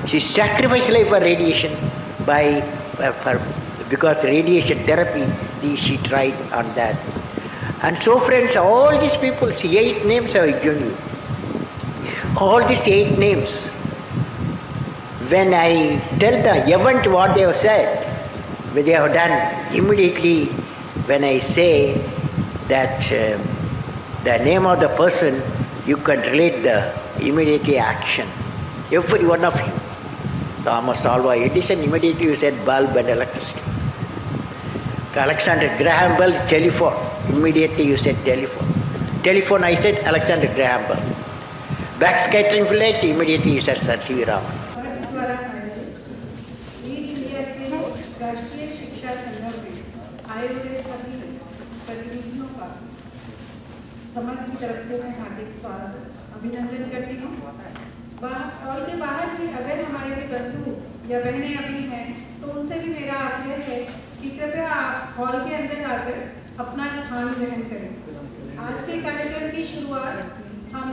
She sacrificed life for radiation because radiation therapy, she tried on that. And so friends, all these people, see 8 names I have given you. All these 8 names, when I tell the event what they have said, what they have done, immediately when I say that the name of the person, you can relate the immediate action. Every one of you. Thomas Alva Edison, immediately you said bulb and electricity. Alexander Graham Bell, telephone. Immediately you said telephone. Telephone, I said Alexander Graham Bell. Backscattering flight, immediately you said Sir C.V. Raman. राष्ट्रीय शिक्षा संगम में आए हुए सभी प्रतिनिधियों का समाज की तरफ से मैं हार्दिक स्वागत अभिनंदन करती हूँ। हॉल के बाहर भी अगर हमारे भी बंधु या बहनें अभी हैं तो उनसे भी मेरा आग्रह है कि कृपया आप हॉल के अंदर आकर अपना स्थान ग्रहण करें। आज के कार्यक्रम की शुरुआत हम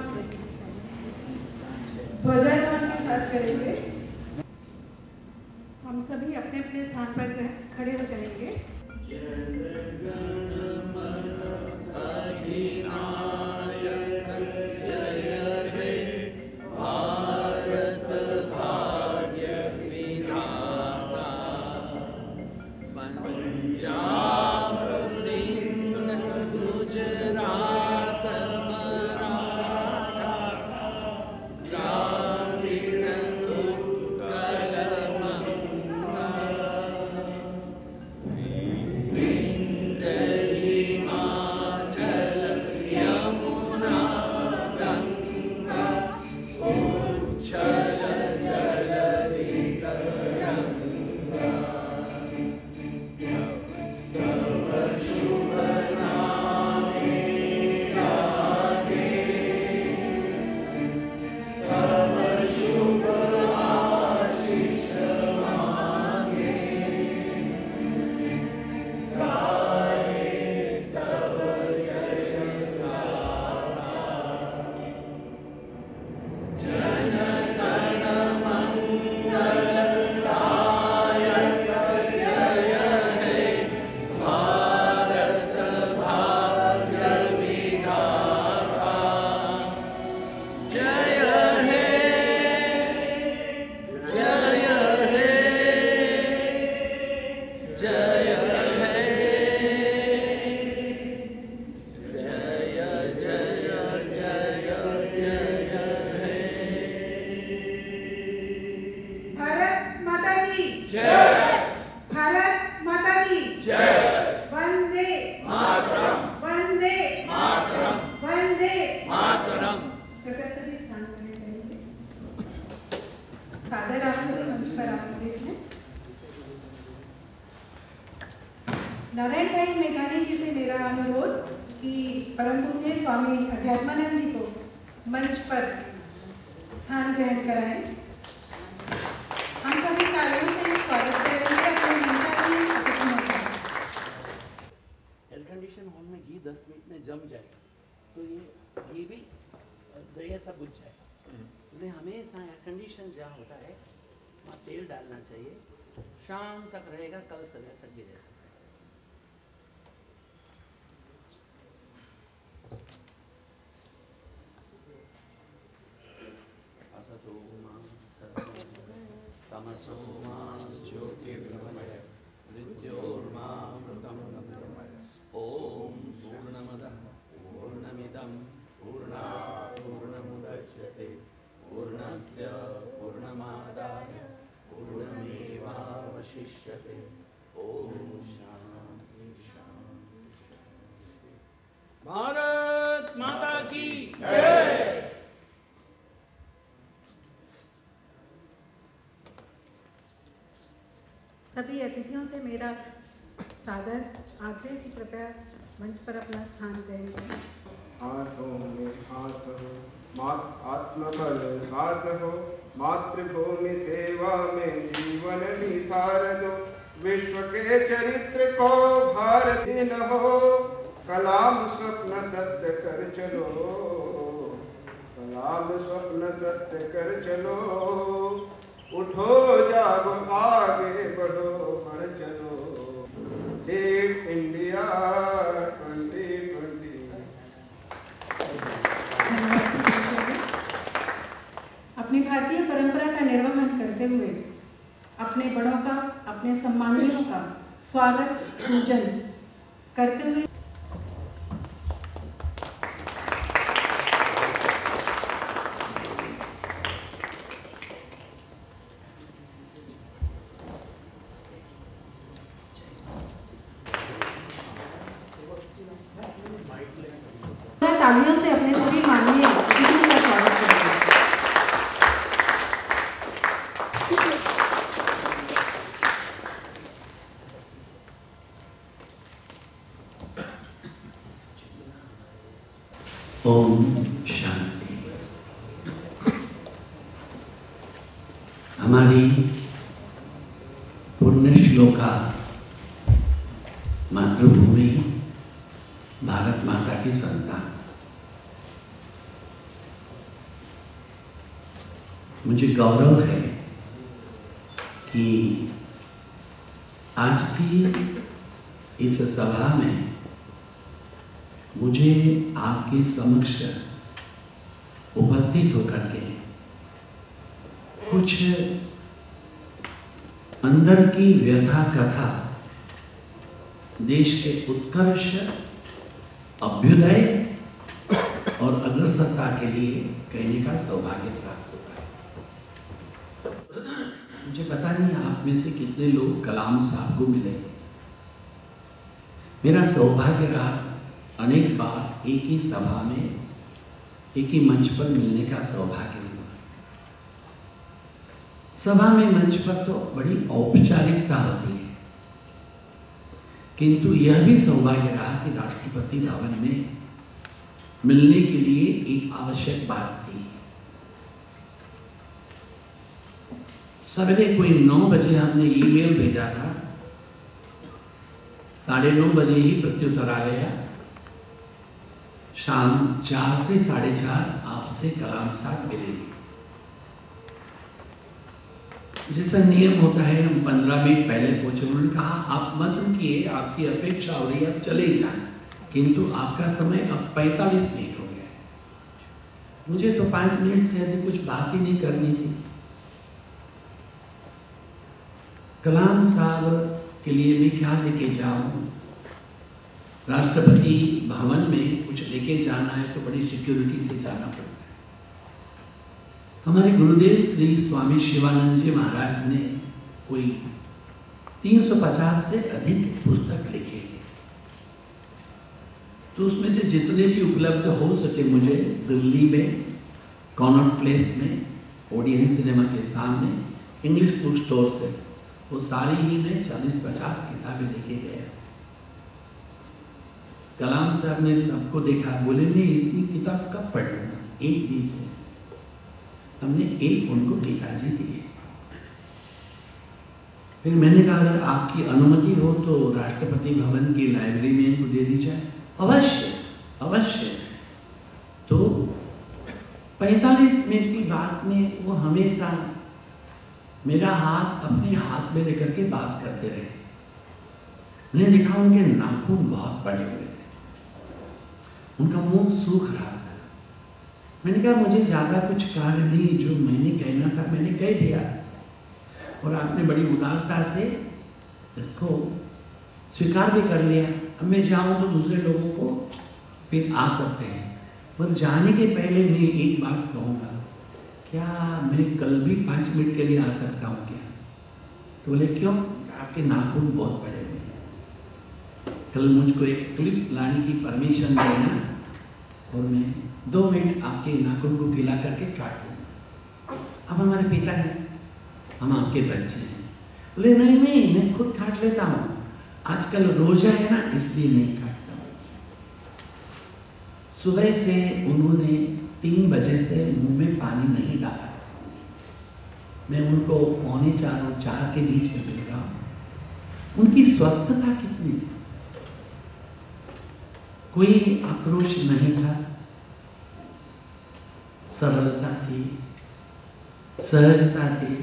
ध्वजारोहण के साथ करेंगे। हम सभी अपने अपने स्थान पर खड़े हो जाएंगे। नारायण भाई मेघानी जी से मेरा अनुरोध कि परम पूज्य स्वामी अध्यात्मानंद जी को मंच पर स्थान ग्रहण कराएं। हम सभी तालियों से स्वागत करेंगे अपने मंचासीन अतिथियों का। एयर कंडीशन हॉल में घी 10 मिनट में जम जाएगा तो ये घी भी दरिया सा बुझ जाएगा। इसलिए हमेशा एयर कंडीशन जहाँ होता है वहाँ तेल डालना चाहिए। शाम तक रहेगा, कल सुबह तक भी रह सकता है। तमसो मा ज्योतिर्गमय मृत्योर्मामृतं गमय। ॐ पूर्णमदः पूर्णमिदं पूर्णात् पूर्णमुदच्यते पूर्णस्य पूर्णमादाय पूर्णमेवावशिष्यते। ॐ शान्ति शान्ति। भारत माता की जय। सभी अतिथियों से मेरा सादर आग्रह की कृपया मंच पर अपना स्थान ग्रहण करें। हाथों में हाथ हो, आत्मबल साथ हो, मातृभूमि सेवा में जीवन निसार दो। विश्व के चरित्र को भारत न हो, कलाम स्वप्न सत्य कर चलो, कलाम स्वप्न सत्य कर चलो। उठो जागो आगे बढ़ो बढ़ चलो लीड इंडिया 2020। अपनी भारतीय परंपरा का निर्वहन करते हुए अपने बड़ों का, अपने सम्मानियों का स्वागत पूजन करते हुए तालियों से अपने सभी माननीय अतिथियों का स्वागत करते हैं। ओम शांति। हमारी पुण्य श्लोका मातृभूमि भारत माता की संतान, मुझे गौरव है कि आज भी इस सभा में मुझे आपके समक्ष उपस्थित होकर के कुछ अंदर की व्यथा कथा देश के उत्कर्ष, अभ्युदय और अग्रसरता के लिए कहने का सौभाग्य प्राप्त होता है। मुझे पता नहीं आप में से कितने लोग कलाम साहब को मिले। मेरा सौभाग्य रहा अनेक बार एक ही सभा में, एक ही मंच पर मिलने का सौभाग्य हुआ। सभा में, मंच पर तो बड़ी औपचारिकता होती है, किंतु यह भी सौभाग्य रहा कि राष्ट्रपति भवन में मिलने के लिए एक आवश्यक बात थी। सवेरे कोई 9 बजे हमने ईमेल भेजा था, 9:30 बजे ही प्रत्युत्तर आ गया। शाम 4 से 4:30 आपसे कलाम साहब मिलेंगे। जैसा नियम होता है हम 15 मिनट पहले पहुंचे। उन्होंने कहा आप मत रुकिए, आपकी अपेक्षा हो रही है, आप चले जाएं, किंतु आपका समय अब 45 मिनट हो गया। मुझे तो 5 मिनट से अधिक कुछ बात ही नहीं करनी थी। कलाम साहब के लिए मैं क्या लेके जाऊं? राष्ट्रपति भवन में कुछ लेके जाना है तो बड़ी सिक्योरिटी से जाना पड़ता है। हमारे गुरुदेव श्री स्वामी शिवानंद जी महाराज ने कोई 350 से अधिक पुस्तक लिखे हैं, तो उसमें से जितने भी उपलब्ध हो सके मुझे दिल्ली में कॉनॉट प्लेस में ओडियन सिनेमा के सामने इंग्लिश बुक स्टोर से वो सारी ही में 40-50 किताबें लेके गए। कलाम साहब ने सबको देखा, बोले नहीं इतनी किताब कब पढ़ लूँगा, एक दीजिए। हमने एक उनको पिताजी दिए। फिर मैंने कहा अगर आपकी अनुमति हो तो राष्ट्रपति भवन की लाइब्रेरी में इनको दे दी जाए। अवश्य अवश्य। तो 45 मिनट की बात में वो हमेशा मेरा हाथ अपने हाथ में लेकर के बात करते रहे। मैंने देखा उनके नाखून बहुत बड़े हुए थे, उनका मुंह सूख रहा था। मैंने कहा मुझे ज़्यादा कुछ कार्य नहीं, जो मैंने कहना था मैंने कह दिया, और आपने बड़ी उदारता से इसको स्वीकार भी कर लिया। अब मैं जाऊँ तो दूसरे लोगों को फिर आ सकते हैं, पर जाने के पहले मैं एक बात कहूँगा, क्या मैं कल भी 5 मिनट के लिए आ सकता हूँ क्या? तो बोले क्यों? आपके नाखून बहुत बड़े हुए हैं, कल मुझको एक क्लिप लाने की परमिशन देना और मैं 2 मिनट आपके नाखून को गिला करके काट लूँगा। अब हमारे पिता हैं, हम आपके बच्चे हैं। बोले नहीं नहीं, मैं खुद काट लेता हूँ, आजकल रोजा है ना इसलिए नहीं काटता हूँ। सुबह से उन्होंने 3 बजे से मुंह में पानी नहीं डाला। मैं उनको 3:45 और 4 के बीच में मिल रहा हूँ। उनकी स्वस्थता कितनी थी, कोई आक्रोश नहीं था, सरलता थी, सहजता थी,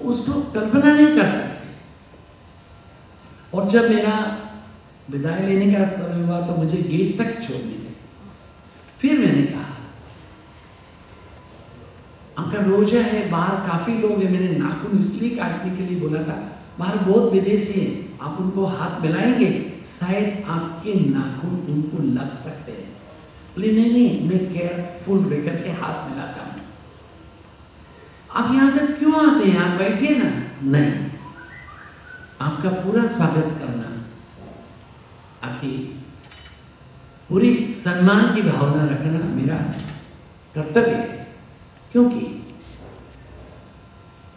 उसको कल्पना नहीं कर सकते। और जब मेरा विदाई लेने का समय हुआ तो मुझे गेट तक छोड़ने गए। फिर मैंने कहा अंकल रोजा है, बाहर काफी लोग हैं, मैंने नाखून इसलिए काटने के लिए बोला था, बाहर बहुत विदेशी हैं, आप उनको हाथ मिलाएंगे, शायद आपके नाखून उनको लग सकते हैं। बोले नहीं नहीं, मैं केयरफुल रहकर के हाथ मिलाता हूं। आप यहां तक क्यों आते हैं, आप बैठिए ना। नहीं, आपका पूरा स्वागत करना, आपकी पूरी सम्मान की भावना रखना मेरा कर्तव्य है। क्योंकि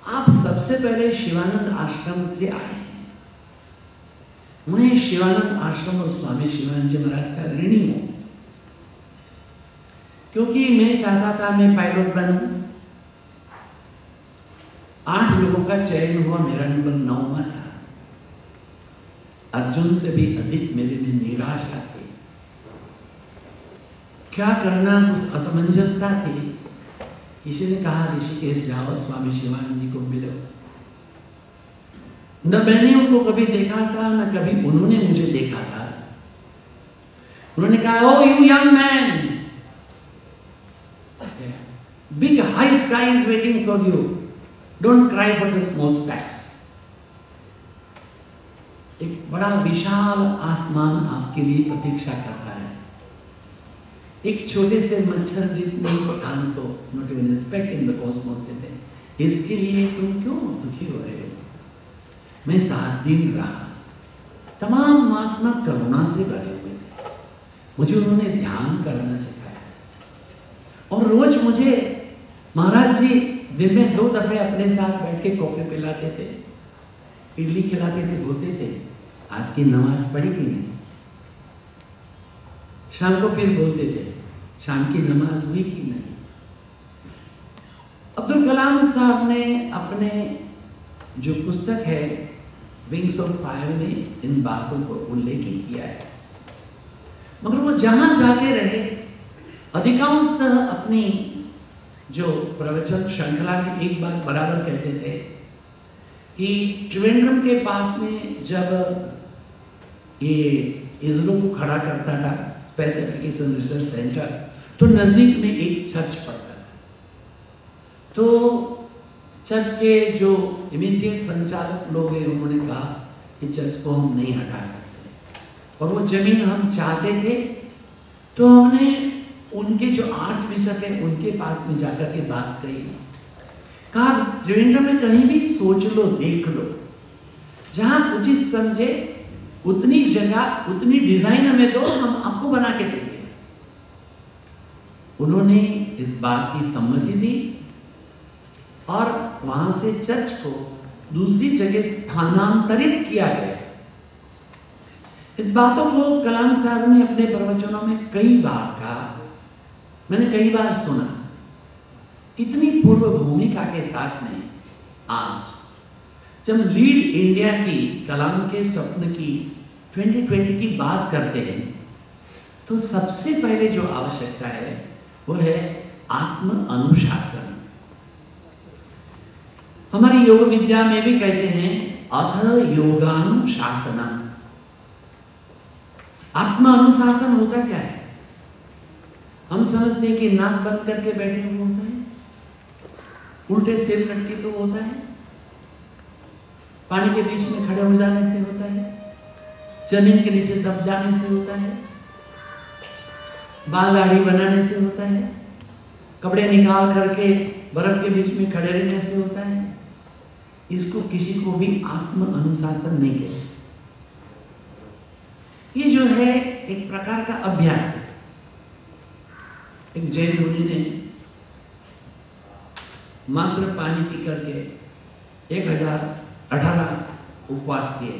आप सबसे पहले शिवानंद आश्रम से आए हैं। मैं शिवानंद आश्रम और स्वामी शिवानंद जी महाराज का ऋणी हूं, क्योंकि मैं चाहता था मैं पायलट बनूं। 8 लोगों का चयन हुआ, मेरा नंबर 9वां था। अर्जुन से भी अधिक मेरे में निराशा थी, क्या करना कुछ असमंजसता थी। किसी ने कहा ऋषिकेश जाओ, स्वामी शिवानंद जी को मिलो। न मैंने उनको कभी देखा था, न कभी उन्होंने मुझे देखा था। उन्होंने कहा O you young man, big high sky is waiting for you, don't cry for the small specks. एक बड़ा विशाल आसमान आपके लिए प्रतीक्षा करता है। एक छोटे से मच्छर जितने स्थान को, not even spec in the Cosmos कहते हैं, इसके लिए तुम क्यों दुखी हो रहे हो। मैं 7 दिन रहा, तमाम महात्मा करुणा से भरे हुए थे, मुझे उन्होंने ध्यान करना सिखाया। और रोज मुझे महाराज जी दिन में 2 दफे अपने साथ बैठ के कॉफी पिलाते थे, इडली खिलाते थे, बोलते थे आज की नमाज पढ़ी कि नहीं। शाम को फिर बोलते थे शाम की नमाज हुई कि नहीं। अब्दुल कलाम साहब ने अपने जो पुस्तक है विंग्स ऑफ फायर में इन बातों को उल्लेखित किया है, मगर वो जहां जाते रहे अधिकांशतः अपनी जो प्रवचन श्रृंखला में एक बात बराबर कहते थे कि त्रिवेंद्रम के पास में जब ये इसरो को खड़ा करता था, स्पेस एप्लीकेशन रिसर्च सेंटर, तो नजदीक में एक चर्च पड़ता था। तो चर्च के जो इमीडिएट संचालक लोग हैं उन्होंने कहा कि चर्च को हम नहीं हटा सकते, और वो जमीन हम चाहते थे। तो हमने उनके जो आर्च बिशप है उनके पास में जाकर के बात कही, कहा त्रिवेंद्र में कहीं भी सोच लो, देख लो, जहां उचित समझे उतनी जगह उतनी डिजाइन हमें दो, हम आपको बना के देंगे। उन्होंने इस बात की सम्मति दी और वहां से चर्च को दूसरी जगह स्थानांतरित किया गया। इस बातों को कलाम साहब ने अपने प्रवचनों में कई बार कहा, मैंने कई बार सुना। इतनी पूर्व भूमिका के साथ में आज जब लीड इंडिया की कलाम के स्वप्न की 2020 की बात करते हैं, तो सबसे पहले जो आवश्यकता है वो है आत्म अनुशासन। हमारी योग विद्या में भी कहते हैं अथ योगानुशासनम। आत्म अनुशासन होता क्या है? हम समझते हैं कि नाक बंद करके बैठे हुए होता है, उल्टे सिर लटके तो होता है, पानी के बीच में खड़े हो जाने से होता है, जमीन के नीचे दब जाने से होता है, बाल दाढ़ी बनाने से होता है, कपड़े निकाल करके बर्फ के बीच में खड़े रहने से होता है। इसको किसी को भी आत्म अनुशासन नहीं कहते। ये जो है एक प्रकार का अभ्यास है। एक जैन मुनि ने मात्र पानी पी करके 1018 उपवास किए।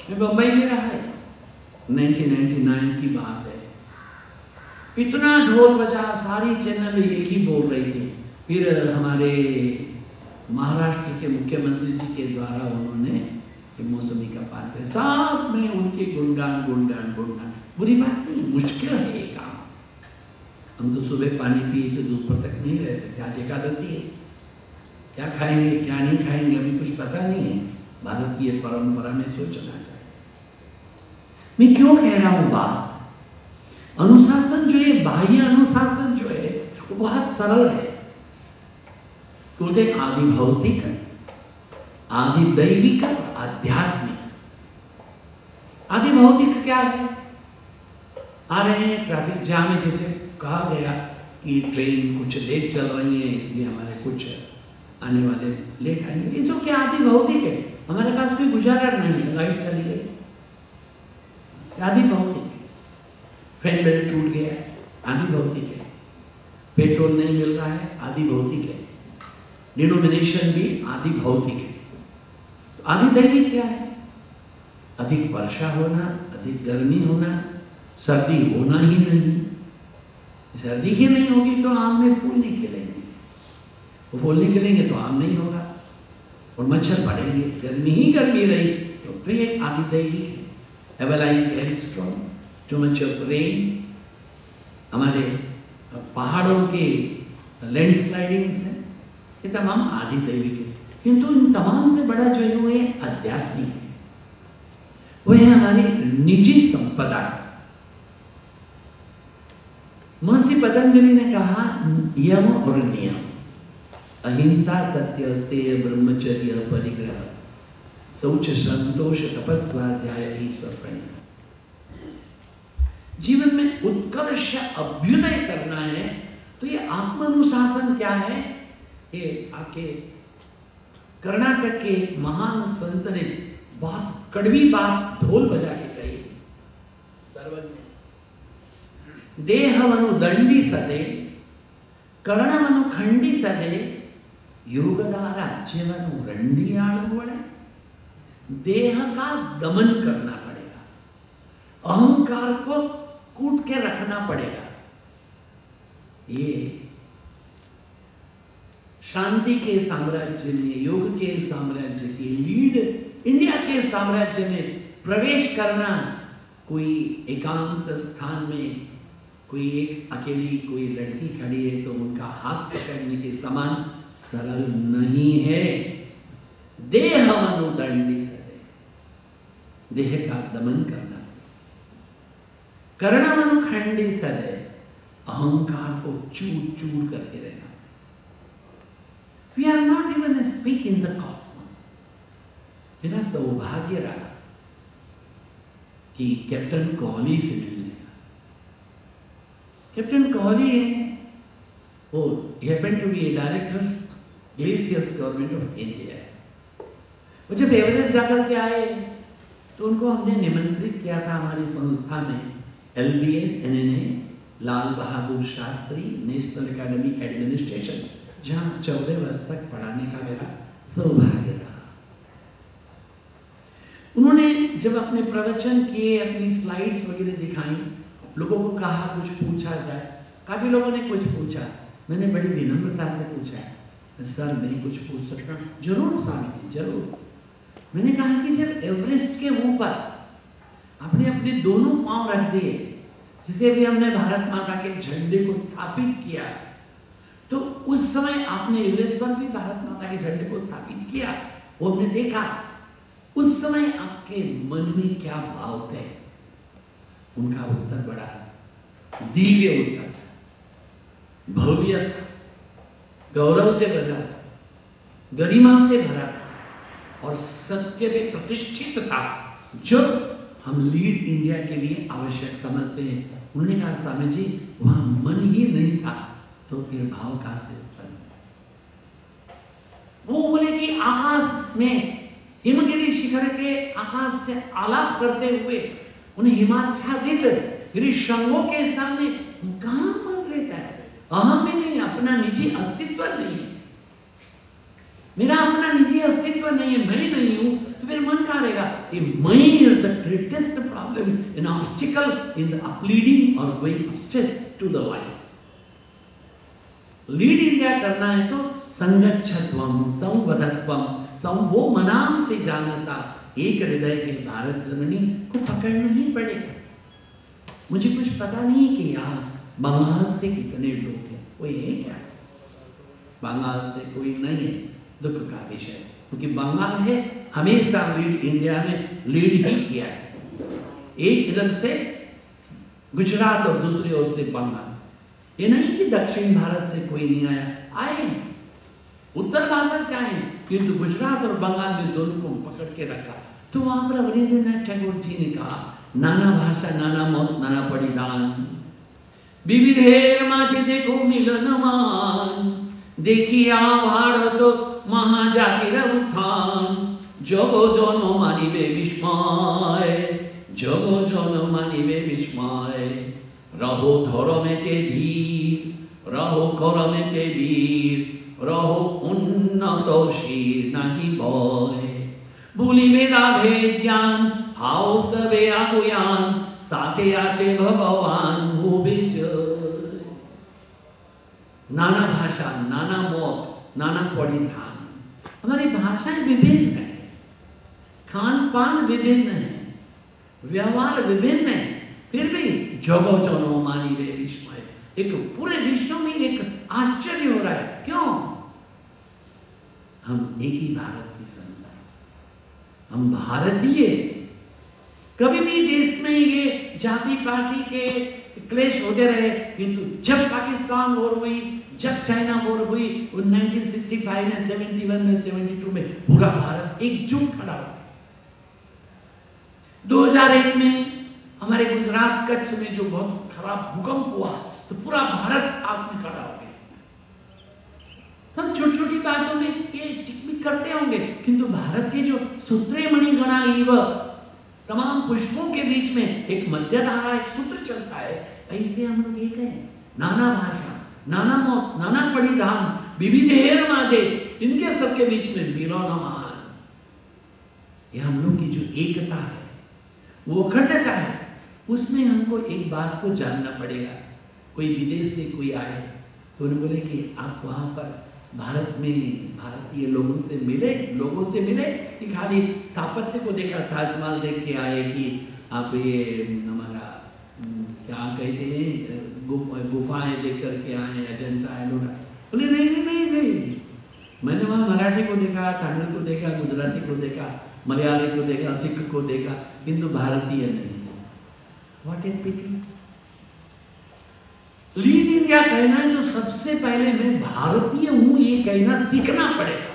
मैं बंबई में रहा है, 1999 की बात है। इतना ढोल बजा, सारी चैनल यही बोल रही थी। फिर हमारे महाराष्ट्र के मुख्यमंत्री जी के द्वारा उन्होंने मौसमी का पान किया, साथ में उनके गुणगान गुणगान गुणगान। बुरी बात नहीं, मुश्किल है ये काम। हम तो सुबह पानी पिए तो दोपहर तक नहीं रह सकते, आज एकादशी है। क्या खाएंगे क्या नहीं खाएंगे अभी कुछ पता नहीं है। भारत की ये परंपरा में सोचना चाहिए। मैं क्यों कह रहा हूं बात? अनुशासन जो है, बाह्य अनुशासन जो है वो बहुत सरल है। बोलते आदि भौतिक, आदि दैविक, आध्यात्मिक। आदि भौतिक क्या है? आ रहे हैं ट्रैफिक जाम है, जैसे कहा गया कि ट्रेन कुछ लेट चल रही है इसलिए हमारे कुछ आने वाले लेट आएंगे, ये सब क्या आदि भौतिक है। हमारे पास कोई गुजारा नहीं है, लाइट चली गई, आदि भौतिक है। फैन बेल्ट टूट गया, आदि भौतिक है। पेट्रोल नहीं मिल रहा है, आदि भौतिक है। डिनोमिनेशन भी आदि भौतिक है। तो आदि दैविक क्या है? अधिक वर्षा होना, अधिक गर्मी होना, सर्दी होना ही नहीं। सर्दी ही नहीं होगी तो आम में फूल नहीं खिलेंगे, वो फूल नहीं खिलेंगे तो आम नहीं होगा, और मच्छर बढ़ेंगे। गर्मी ही गर्मी रही तो ये आदि दैविक है। Avalanches hailstorm, too much of rain, हमारे पहाड़ों के लैंडस्लाइडिंग्स हैं, ये तमाम आदि दैविक है। किंतु इन तमाम से बड़ा जो है वो है आध्यात्मिक है, वो है हमारी निजी संपदा। महर्षि पतंजलि ने कहा यम और नियम, अहिंसा, सत्य, अस्तेय, ब्रह्मचर्य, परिग्रह, शौच, संतोष, तपस्वाध्याय, ईश्वर प्रणिधान। जीवन में उत्कर्ष अभ्युदय करना है तो ये आत्मानुशासन क्या है? ये आपके कर्नाटक के महान संत ने बहुत कड़वी बात ढोल बजा के कही, सर्वज्ञ। देहवनु दंडी सदे, कर्णवनु खंडी सदे, योगदा राज्यवनु रंडी आड़ुवड़े। देह का दमन करना पड़ेगा, अहंकार को कूट के रखना पड़ेगा। ये शांति के साम्राज्य में, योग के साम्राज्य के, लीड इंडिया के साम्राज्य में प्रवेश करना कोई एकांत स्थान में कोई एक अकेली कोई लड़की खड़ी है तो उनका हाथ पकड़ने के समान सरल नहीं है। देह मनुदंडी सदे, देह का दमन करना। कर्णमनु खंडी सदे, अहंकार को चूर चूर करके रहना। We are not even a speck in the cosmos. मेरा सौभाग्य रहा कि कैप्टन कोहली से मिलने का। कैप्टन कोहली है, वो happened to be a director glaciers government of India. वो जब एवरेस्ट जाकर के आए तो उनको हमने निमंत्रित किया था हमारी संस्था में, LBS NNA, Lal Bahadur Shastri national academy administration, जहाँ 14 वर्ष तक पढ़ाने का मेरा सौभाग्य रहा। उन्होंने जब अपने प्रवचन किए, अपनी स्लाइड्स वगैरह दिखाई, लोगों को कहा कुछ पूछा जाए। काफी लोगों ने कुछ पूछा, मैंने बड़ी विनम्रता से पूछा, सर मैं कुछ पूछ सकता हूँ? जरूर स्वामी जी, जरूर। मैंने कहा कि जब एवरेस्ट के ऊपर आपने अपने दोनों पांव रख दिए, जिसे भी हमने भारत माता के झंडे को स्थापित किया, तो उस समय आपने एवरेस्ट पर भी भारत माता के झंडे को स्थापित किया, वो हमने देखा। उस समय आपके मन में क्या भाव थे? उनका उत्तर बड़ा दिव्य उत्तर था, भव्य था, गौरव से भरा था, गरिमा से भरा था और सत्य में प्रतिष्ठित था, जो हम लीड इंडिया के लिए आवश्यक समझते हैं। उन्होंने कहा स्वामी जी वहां मन ही नहीं था तो फिर भाव कहां से उत्पन्न? वो बोले कि आकाश में हिमगिरी शिखर के आकाश से आलाप करते हुए उन्हें हिमाच्छादित गिरिशृंगों के सामने कहां मन रहता है? अहम में नहीं, अपना निजी अस्तित्व नहीं है। मेरा अपना निजी अस्तित्व नहीं है, मैं नहीं हूं, तो फिर मन कहां रहेगा? ये मैं is the greatest problem in obstacle in the upleading और going upstep to the life. Lead India करना है तो संगच्छत्वम, संवदत्वम, वो मनाम से जानता एक हृदय के भारत जननी को पकड़ना ही पड़ेगा। मुझे कुछ पता नहीं कि यहाँ बंगाल से कितने लोग हैं, कोई है क्या? बंगाल से कोई नहीं है, दुख का विषय, क्योंकि बंगाल है हमेशा लीड इंडिया में लीड ही किया है। एक इधर से गुजरात और दूसरी ओर से बंगाल। ये नहीं कि दक्षिण भारत से कोई नहीं आया, आए उत्तर भारत से आए, किंतु गुजरात और बंगाल में दोनों को पकड़ के रखा। तो वहां पर रविंद्रनाथ टैगोर जी ने कहा, नाना भाषा नाना मत नाना परिधान, विविधेर माझे देखो मिलनमान, देखिया भारत महाजातिर उत्थान, जगो जन मानिबे विस्मय, जगो जन मानिबे विस्मय, रहो धर्मेते धीर, रहो कर्मेते वीर, रहो उन्नत शीर नहीं भय, भूलिबे ना भेद ज्ञान, हाओ सबे आगुयान, साथे आचे भगवान होबे जय। नाना भाषा नाना मत नाना परिधान, हमारी भाषाएं विभिन्न है, खान पान विभिन्न है, व्यवहार विभिन्न है, फिर भी जगो जनो मानिबे विस्मय, एक पूरे विश्व में एक आश्चर्य हो रहा है। क्यों? हम एक ही भारत की संतान, हम भारतीय। कभी भी देश में ये जाति पाति के क्लेश होते रहे, किंतु जब पाकिस्तान वॉर हुई, जब चाइना वॉर हुई 1965 में, 71 में, 72 में, पूरा भारत एकजुट खड़ा हो। 2001 में हमारे गुजरात कच्छ में जो बहुत खराब भूकंप हुआ, तो पूरा भारत साथ में खड़ा हो गया। हम छोटी छोटी बातों में ये चिकमिक करते होंगे, किंतु भारत के जो सूत्रे मणिगणा इव, तमाम पुष्पों के बीच में एक मध्य धारा, एक सूत्र चलता है। ऐसे हम लोग एक हैं, नाना भाषा नाना मत नाना परिधान, विविधेर माझे, इनके सबके बीच में मिलन महान। ये हम लोग की जो एकता है, वो अखंडता है, उसमें हमको एक बात को जानना पड़ेगा। कोई विदेश से कोई आए तो उन्होंने बोले कि आप वहाँ पर भारत में भारतीय लोगों से मिले कि खाली स्थापत्य को देखा, ताजमहल देख के आए, कि आप ये हमारा क्या कहते हैं गुफाएं देख करके आए, अजंता एलोरा। बोले नहीं, मैंने वहाँ मराठी को देखा, तमिल को देखा, गुजराती को देखा, मलयाली को देखा, सिख को देखा, किंतु भारतीय नहीं। What a pity. Lead India कहना है तो सबसे पहले मैं भारतीय हूं ये कहना सीखना पड़ेगा।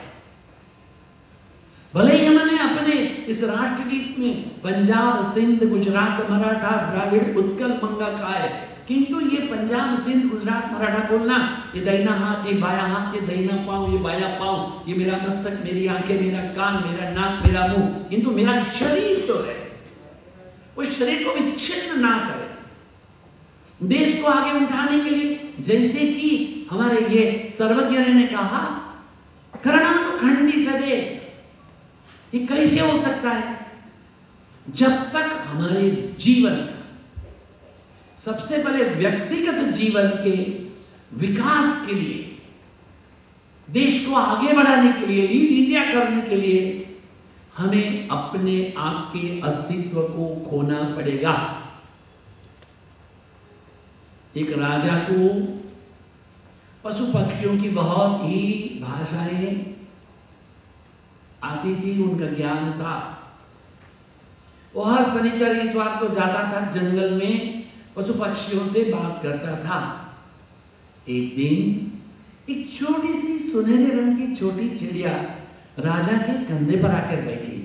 भले ही मैंने अपने इस राष्ट्रगीत में पंजाब सिंध गुजरात मराठा द्राविड़ उत्कल मंगा का है, किंतु ये पंजाब सिंध गुजरात मराठा बोलना, ये दाहिना हाथ, ये बाया हाथ, ये दाहिना पांव, ये बाया पांव, ये मेरा मस्तक, मेरी आंखें, मेरा कान, मेरा नाक, मेरा मुंह, किंतु मेरा शरीर तो है। उस शरीर को भी छिन्न ना करे। देश को आगे उठाने के लिए, जैसे कि हमारे ये सर्वज्ञ ने कहा, कर्णानुखंडी सदे, ये कैसे हो सकता है? जब तक हमारे जीवन, सबसे पहले व्यक्तिगत जीवन के विकास के लिए, देश को आगे बढ़ाने के लिए, लीड इंडिया करने के लिए हमें अपने आप के अस्तित्व को खोना पड़ेगा। एक राजा को पशु पक्षियों की बहुत ही भाषाएं आती थी, उनका ज्ञान था। वो हर शनिचर इतवार को जाता था जंगल में, पशु पक्षियों से बात करता था। एक दिन एक छोटी सी सुनहरे रंग की छोटी चिड़िया राजा के कंधे पर आकर बैठी।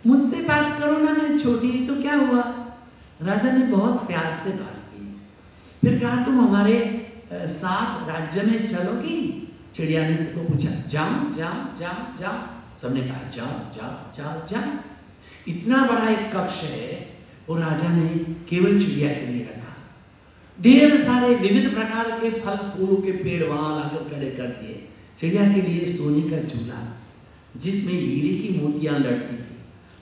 मुझसे बात करो ना, मैं छोटी, तो क्या हुआ? राजा ने बहुत प्यार से बात की, फिर कहा तुम हमारे साथ राज्य में चलोगी? चिड़िया ने सबको पूछा, जाऊं जाऊं जाऊं जाऊं? सबने कहा जाओ जाओ जाओ जाओ। इतना बड़ा एक कक्ष है, वो राजा ने केवल चिड़िया के लिए रखा। ढेर सारे विविध प्रकार के फल फूलों के पेड़ वहां लाकर खड़े कर दिए। चिड़िया के लिए सोने का झूला, जिसमें हीरे की मोतियां लटकी थी,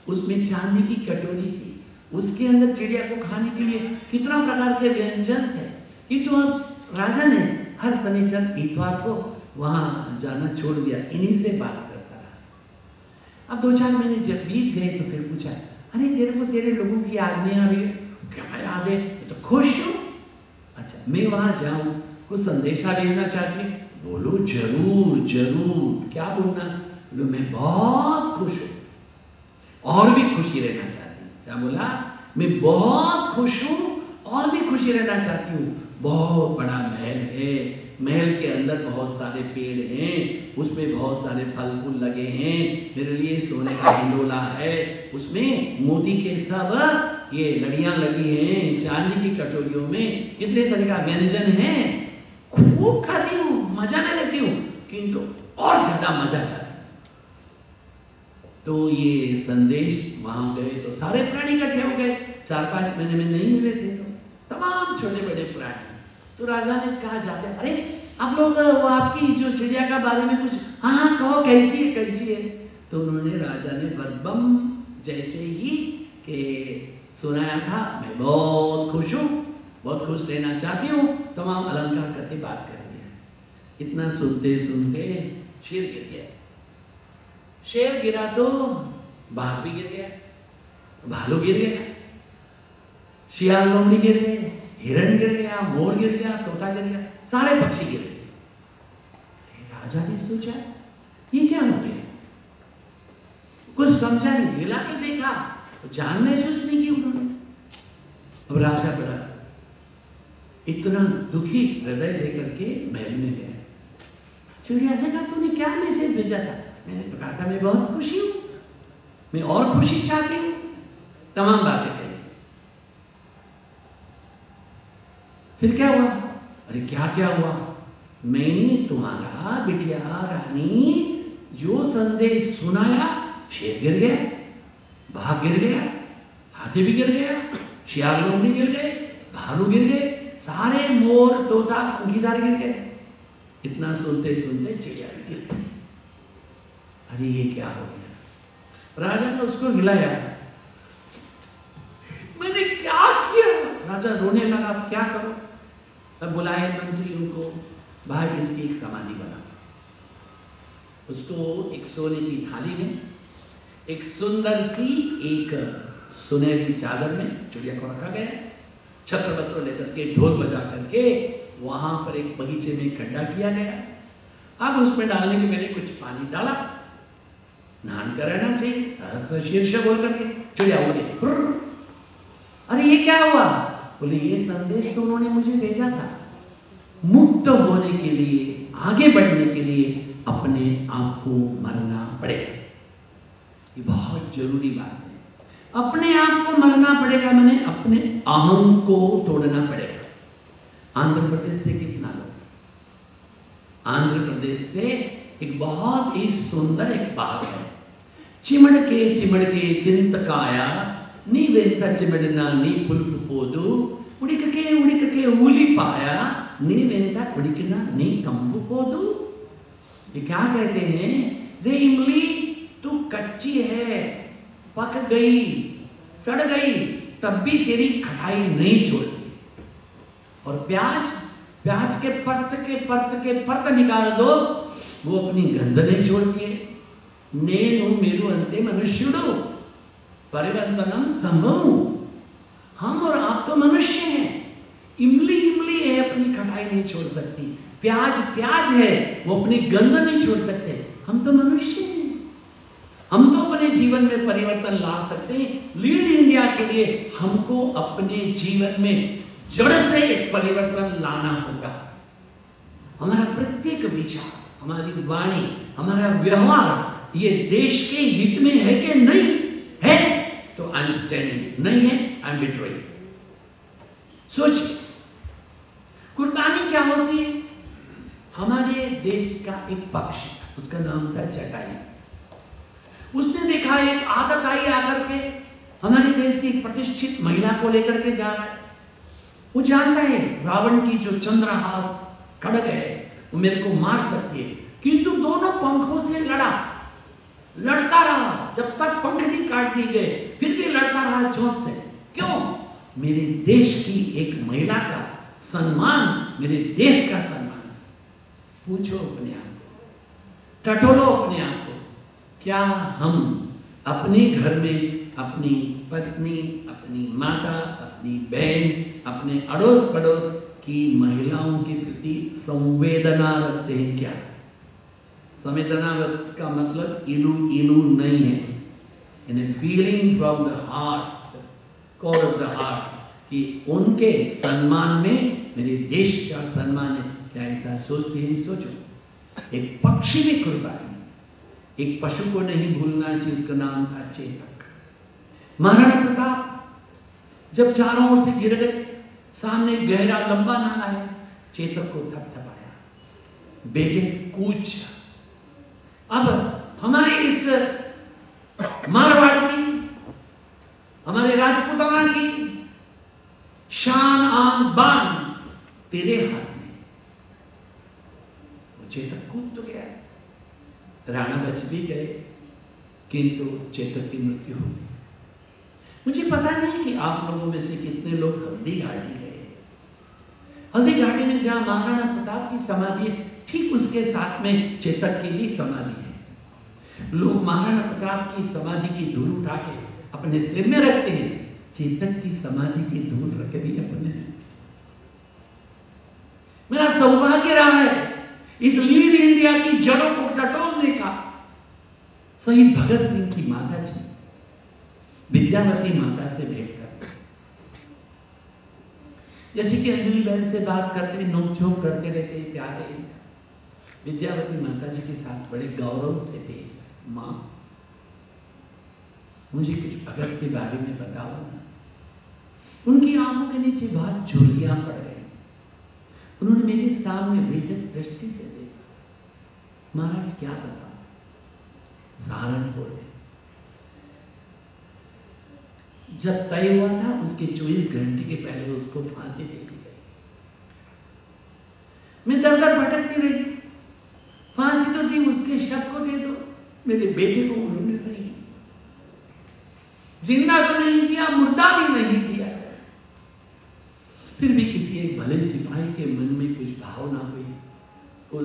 उसमें चांदी की कटोरी थी, उसके अंदर चिड़िया को खाने के लिए कितना प्रकार के व्यंजन थे। ये तो अब राजा ने हर शनिचर इतवार को वहां जाना छोड़ दिया, इन्हीं से बात करता रहा। अब 2-4 महीने जब बीत गए तो फिर पूछा, अरे तेरे को तेरे लोगों की याद नहीं आ रही? क्या याद है? तो खुश हूँ। अच्छा, मैं वहां जाऊं, कुछ संदेशा भेजना चाहती? बोलो जरूर जरूर। क्या बोलना? बोले मैं बहुत खुश हूँ और भी खुशी रहना चाहती हूँ। क्या बोला? मैं बहुत खुश हूँ और भी खुशी रहना चाहती हूँ। बहुत बड़ा महल है, महल के अंदर बहुत सारे पेड़ हैं, उसमें बहुत सारे फल फूल लगे हैं, मेरे लिए सोने का हिंडोला है, उसमें मोती के सब ये लड़ियाँ लगी हैं, चांदी की कटोरियों में कितने तरह का व्यंजन है, खूब खाती हूँ, मजा में रहती हूँ, किंतु और ज्यादा मजा चाहती हूँ। तो ये संदेश वहां गए तो सारे प्राणी इकट्ठे हो गए, 4-5 महीने में नहीं मिले थे तो तमाम छोटे बड़े प्राणी। तो राजा ने कहा जाते, अरे आप लोग वो आपकी जो चिड़िया का बारे में कुछ हाँ कहो कैसी है कैसी है। तो उन्होंने राजा ने बरबम जैसे ही के सुनाया था, मैं बहुत खुश हूँ, बहुत खुश रहना चाहती हूँ, तमाम अलंकार करके बात कर दिया। इतना सुनते सुनते शेर गिर गया। शेर गिरा तो बाघ भी गिर गया, भालू गिर गया, शियाल लोमड़ी गिर गए, हिरण गिर गया, मोर गिर गया, तोता गिर गया, सारे पक्षी गिर गए। राजा ने सोचा ये क्या हो गया, कुछ समझा नहीं, हिला के देखा तो जान महसूस नहीं की उन्होंने। अब राजा बड़ा इतना दुखी हृदय लेकर के महल में गया। चिड़िया से कहा तूने क्या मैसेज भेजा था? मैंने तो कहा था मैं बहुत खुशी हूं, मैं और खुशी चाहती हूं, तमाम बातें कही। फिर क्या हुआ? अरे क्या क्या हुआ? मैंने तुम्हारा बिटिया रानी जो संदेश सुनाया, शेर गिर गया, बाघ गिर गया, हाथी भी गिर गया, शियाल लोमड़ी गिर गए, भालू गिर गए, सारे मोर तोता पंखी सारे गिर गए। इतना सुनते सुनते चिड़िया भी गिर गई। अरे ये क्या हो गया? राजा ने उसको हिलाया, मैंने क्या किया? राजा रोने लगा, क्या करो? तब बुलाए मंत्रियों को, भाई इसकी एक समाधि बना। उसको एक सोने की थाली में एक सुंदर सी एक सुनहरी चादर में चिड़िया को रखा गया, छत्र पत्र लेकर के ढोल बजा करके वहां पर एक बगीचे में गड्ढा किया गया। अब उसमें डालने के मैंने कुछ पानी डाला, नहान कर रहना चाहिए, सहस्त्र शीर्ष बोल करके चिड़िया उड़ी। अरे ये क्या हुआ? बोले ये संदेश तो उन्होंने मुझे भेजा था, मुक्त होने के लिए, आगे बढ़ने के लिए अपने आप को मरना पड़ेगा। ये बहुत जरूरी बात है, अपने आप को मरना पड़ेगा, मैंने अपने अहम को तोड़ना पड़ेगा। आंध्र प्रदेश से कितना लोग, आंध्र प्रदेश से एक बहुत ही सुंदर एक बात है, चिमड़के चिंतकाया नी वेंता चिमड़ना नी पुल्प पोदु उड़िकके ऊलिपाया नी वेंता उड़िकना नी कंपु पोदु। ये क्या कहते हैं? रे इमली तू कच्ची है, पक गई, सड़ गई, तब भी तेरी खटाई नहीं छोड़ती। और प्याज के परत निकाल दो, वो अपनी गंध नहीं छोड़ती है। नेनु मेरु अंते मनुष्युडु परिवर्तनम संभव। हम और आप तो मनुष्य हैं, इमली है, अपनी खटाई नहीं छोड़ सकती। प्याज है, वो अपनी गंध नहीं छोड़ सकते। हम तो मनुष्य हैं, हम तो अपने जीवन में परिवर्तन ला सकते हैं। लीड इंडिया के लिए हमको अपने जीवन में जड़ से परिवर्तन लाना होगा। हमारा प्रत्येक विचार, हमारी वाणी, हमारा व्यवहार ये देश के हित में है कि नहीं है? तो आई एम स्टैंडिंग, नहीं है आई एम बिट्रेइंग। सोचिए कुर्बानी क्या होती है? हमारे देश का एक पक्षी, उसका नाम था चटाई, उसने देखा एक आदत आई आकर के हमारे देश की एक प्रतिष्ठित महिला को लेकर के जा रहा है। वो जानता है रावण की जो चंद्रहास खड़ग है वो मेरे को मार सकती है, किंतु दोनों पंखों से लड़ता रहा जब तक पंख नहीं काट दिए गए, फिर भी लड़ता रहा चोट से। क्यों? मेरे देश की एक महिला का सम्मान, मेरे देश का सम्मान। पूछो अपने आप को, टटोलो अपने आप को, क्या हम अपने घर में अपनी पत्नी, अपनी माता, अपनी बहन, अपने अड़ोस पड़ोस की महिलाओं के प्रति संवेदना रखते हैं क्या? संवेदना का मतलब इलू इलू नहीं है, यानी feeling from the heart, core of the heart, कि उनके सम्मान में मेरे देश का सम्मान है। क्या ऐसा सोचते हैं? सोचो, एक पक्षी भी कुर्बानी, एक पशु को नहीं भूलना चाहिए, उसका नाम था चेतक। महाराणा प्रताप जब चारों ओर से गिर गए, सामने गहरा लंबा नाला है, चेतक को थपथपाया, बेटे कूच। अब हमारे इस मारवाड़ की, हमारे राजपूताना की शान आन बान तेरे हाथ में। वो चेतक कूद तो गया, राणा बच भी गए, किंतु चेतक की मृत्यु हो गई। मुझे पता नहीं कि आप लोगों में से कितने लोग हल्दी घाटी गए। हल्दी घाटी में जहां महाराणा प्रताप की समाधि है, ठीक उसके साथ में चेतक की भी समाधि है। लोग महाराणा प्रताप की समाधि की धूल उठा के अपने सिर में रखते हैं, चेतक की समाधि की धूल रख दी अपने सिर। मेरा सौभाग्य रहा है इस लीड इंडिया की जड़ों को टटोलने का। शहीद भगत सिंह की माता जी विद्यावती माता से भेंट कर, जैसे कि अंजलि बहन से बात करते, नोकझोंक करते रहते, प्यारे विद्यावती माता जी के साथ बड़े गौरव से पेश है। माँ, मुझे कुछ भगत के बारे में बताओ ना। उनकी आंखों के नीचे बहुत झुर्रियां पड़ गई। उन्होंने मेरे सामने वेदक दृष्टि से देखा। महाराज क्या बताओ? सहारनपुर में जब तय हुआ था, उसके 24 घंटे के पहले उसको फांसी दे दी गई। मैं दर दर भटकती रही, फांसी तो दी, उसके शव को दे दो, मेरे बेटे को उन्होंने नहीं, जिंदा तो नहीं दिया, मुर्दा भी नहीं दिया। फिर भी किसी एक भले सिपाही के मन में कुछ भावना हुई, वो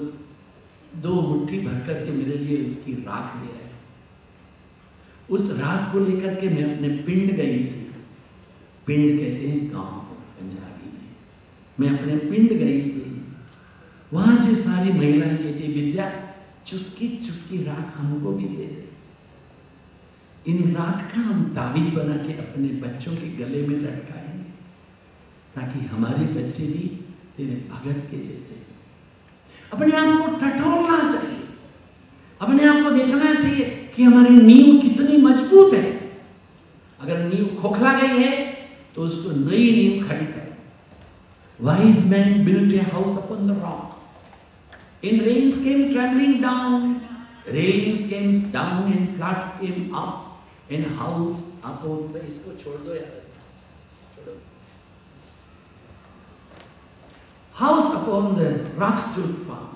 2 मुट्ठी भर करके मेरे लिए उसकी राख ले आए। उस राख को लेकर के मैं अपने पिंड गई सी, पिंड कहते हैं गांव पंजाबी में, मैं अपने पिंड गई सी। वहां जो सारी महिलाएं कहती, विद्या चुटकी चुटकी राख हमको भी दे दे, इन राख का हम ताबीज बना के अपने बच्चों के गले में लटकाएंगे, ताकि हमारे बच्चे भी तेरे भगत के जैसे। अपने आप को टटोलना चाहिए, अपने आप को देखना चाहिए कि हमारी नींव कितनी मजबूत है। अगर नींव खोखला गई है तो उसको नई नींव खड़ी करो। Wise man built a house upon the rock, in rains came travelling down, rains came down and floods came up, in house upon the. इसको छोड़ दो यार, छोड़ो। House upon the rock stood firm.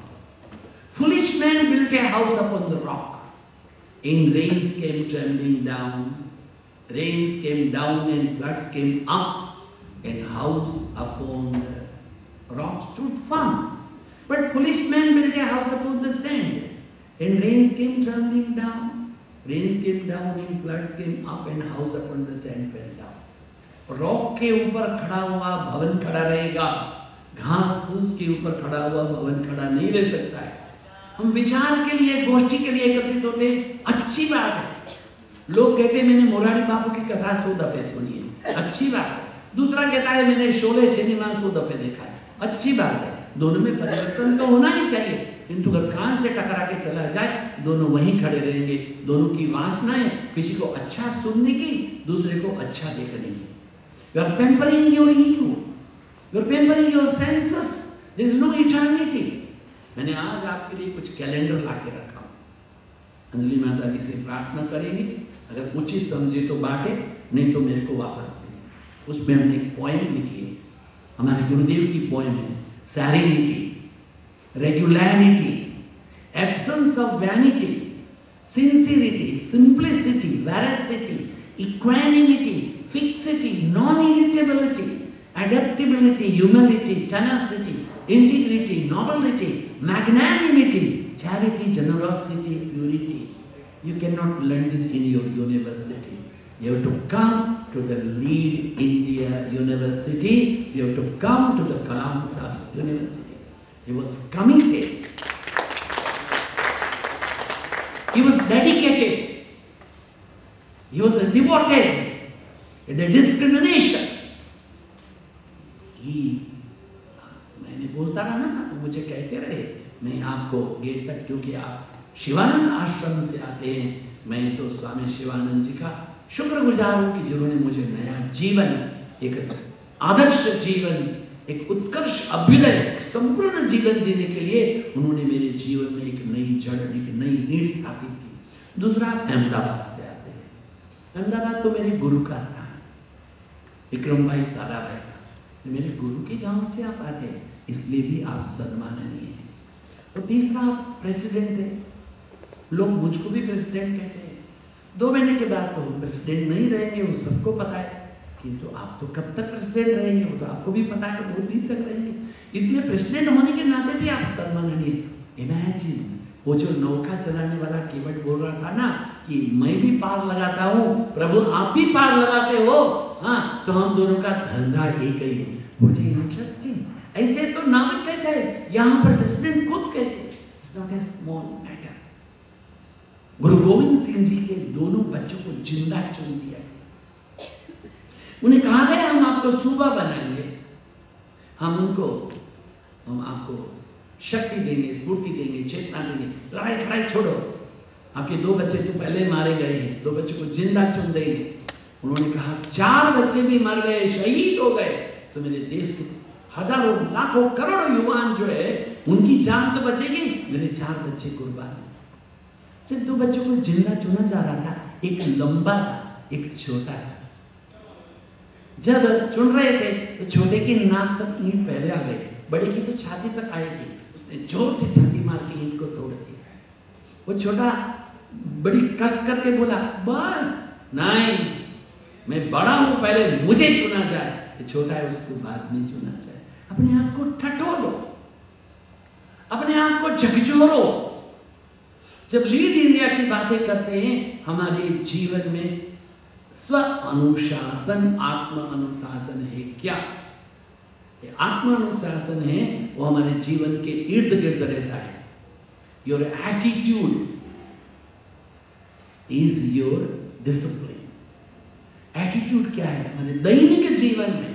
Foolish man built a house upon the rock. In rains came trembling down. Rains came down and floods came up. And house upon the rock stood firm. But foolish man built a house upon the sand. And rains came trembling down. Rains came down and floods came up. And house upon the sand fell down. Rock के ऊपर खड़ा हुआ भवन खड़ा रहेगा, घास फूस के ऊपर खड़ा हुआ भवन खड़ा नहीं रह सकता है। हम विचार के लिए, गोष्ठी के लिए एकत्रित होते, अच्छी बात है। लोग कहते हैं मैंने मोरारी बापू की कथा 100 दफे सुनी है, अच्छी बात है। दूसरा कहता है मैंने शोले सिनेमा 100 दफे देखा है, अच्छी बात है। दोनों में परिवर्तन तो होना ही चाहिए, किंतु अगर कान से टकरा के चला जाए, दोनों वहीं खड़े रहेंगे। दोनों की वासनाएं, किसी को अच्छा सुनने की, दूसरे को अच्छा देखने की। You are pampering your ego. You are pampering your senses. There is no eternity. मैंने आज आपके लिए कुछ कैलेंडर ला के रखा हूँ। अंजलि माता जी से प्रार्थना करेंगे, अगर उचित समझे तो बांटे, नहीं तो मेरे को वापस दें। उसमें हमने एक पोएम लिखी है, हमारे गुरुदेव की पोएम है। Serenity, regularity, absence of vanity, sincerity, simplicity, veracity, equanimity, fixity, non-irritability, adaptability, humility, tenacity, integrity, nobility, magnanimity, charity, generosity, purity. You cannot learn this in your university. You have to come to the Lead India University. You have to come to the Kalam Sahib's University. He was committed. dedicated. He was devoted. The discrimination. मैंने बोलता रहा ना, तो मुझे कहते रहे, मैं आपको गेट तक, क्योंकि आप शिवानंद आश्रम से आते हैं, मैं तो स्वामी शिवानंद जी का शुक्रगुजार हूँ कि जिन्होंने मुझे नया जीवन, एक आदर्श जीवन, एक उत्कर्ष अभ्युदय, एक संपूर्ण जीवन देने के लिए उन्होंने मेरे जीवन में एक नई जड़, एक नई ईंट स्थापित की। दूसरा, आप अहमदाबाद से आते हैं। अहमदाबाद तो मेरे गुरु का स्थान है, विक्रम भाई साराभाई का। मेरे गुरु के गांव से आप आते हैं, इसलिए भी आप सम्माननीय हैं। और तीसरा, आप प्रेसिडेंट हैं। लोग मुझको भी प्रेसिडेंट कहते हैं। 2 महीने के बाद तो हम प्रेसिडेंट नहीं रहेंगे, वो सबको पता है, किंतु आप तो कब तक प्रेसिडेंट रहेंगे वो तो आपको भी पता है, बहुत दिन तक रहेंगे। इसलिए प्रेसिडेंट होने के नाते भी आप सम्माननीय। इमेजिन, वो जो नौका चलाने वाला केवट बोल रहा था ना कि मैं भी पार लगाता हूँ, प्रभु आप भी पार लगाते हो, हाँ, तो हम दोनों का धंधा एक ही है। मुझे इंटरेस्टिंग, ऐसे तो नाविक कहते हैं, यहाँ पर प्रेसिडेंट खुद कहते हैं, it's not a small matter. गुरु गोविंद सिंह जी के दोनों बच्चों को जिंदा चुन दिया, उन्हें कहा गया हम आपको सूबा बनाएंगे, हम आपको शक्ति देंगे, स्फूर्ति देंगे, चेतना देंगे, लड़ाई छोड़ो, आपके 2 बच्चे तो पहले मारे गए हैं, 2 बच्चों को जिंदा चुन देंगे। उन्होंने कहा 4 बच्चे भी मर गए, शहीद हो गए, तो मेरे देश के हजारों लाखों करोड़ों युवान जो है उनकी जान तो बचेगी, मेरे 4 बच्चे कुर्बान। जब 2 बच्चों को जिंदा चुना जा रहा था, एक लंबा था, एक छोटा था। जब चुन रहे थे तो छोटे की नाक तक ईंट पहले आ गई, बड़े की तो छाती तक आई थी, उसने जोर से छाती मार के ईंट को तोड़ दिया। वो छोटा बड़ी कष्ट करके बोला, बस नहीं, मैं बड़ा हूं, पहले मुझे चुना जाए। छोटा है, उसको बाद में चुना जाए। अपने आप को ठठोलो, अपने आप को झकझोरो। जब लीड इंडिया की बातें करते हैं, हमारे जीवन में स्व अनुशासन, आत्म अनुशासन है क्या? आत्म अनुशासन है, वो हमारे जीवन के इर्द गिर्द रहता है। Your attitude is your discipline. Attitude क्या है हमारे दैनिक जीवन में?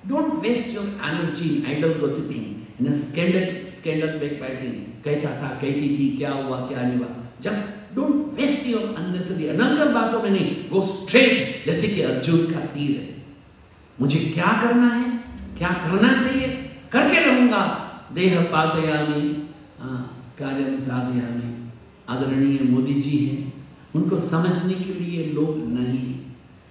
Don't waste your energy in idle gossiping, in scandal backbiting. कहता था, कहती थी, क्या हुआ क्या नहीं हुआ। Just don't waste your unnecessary, अनंतर बातों में नहीं, गो स्ट्रेट, जैसे कि अर्जुन का तीर है। मुझे क्या करना है, क्या करना चाहिए, करके रहूंगा। देह पातयामि कार्यम साधयामि। आदरणीय मोदी जी हैं, उनको समझने के लिए लोग नहीं,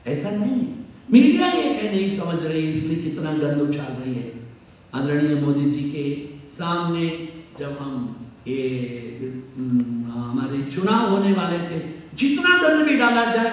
ऐसा नहीं है। मीडिया ये कह नहीं समझ रही है, इसलिए कितना गंद उछाल रही है। आदरणीय मोदी जी के सामने जब हम हमारे चुनाव होने वाले थे, जितना दंड भी डाला जाए,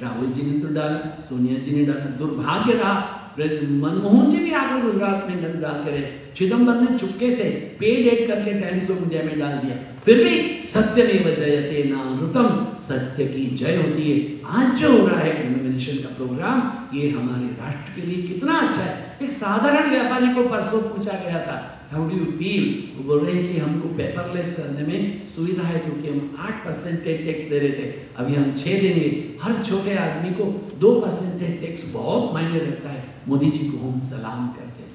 राहुल जी ने तो डाला, सोनिया जी ने डाला, दुर्भाग्य रहा मनमोहन जी भी आकर गुजरात में दंड डाल के रहे, चिदम्बरम ने चुपके से पेड एड करके टाइम्स ऑफ इंडिया में डाल दिया। फिर भी सत्यमेव जयते नानृतम, सत्य की जय होती है। आज जो हो रहा है डिनोमिनेशन का प्रोग्राम, ये हमारे राष्ट्र के लिए कितना अच्छा है। एक साधारण व्यापारी को परसों पूछा गया था, हाउ डू यू फील? वो बोल रहे हैं कि हमको पेपरलेस करने में सुविधा है, क्योंकि हम 8% टैक्स दे रहे थे, अभी हम 6 देंगे। हर छोटे आदमी को 2% टैक्स बहुत मायने रखता है। मोदी जी को हम सलाम करते हैं।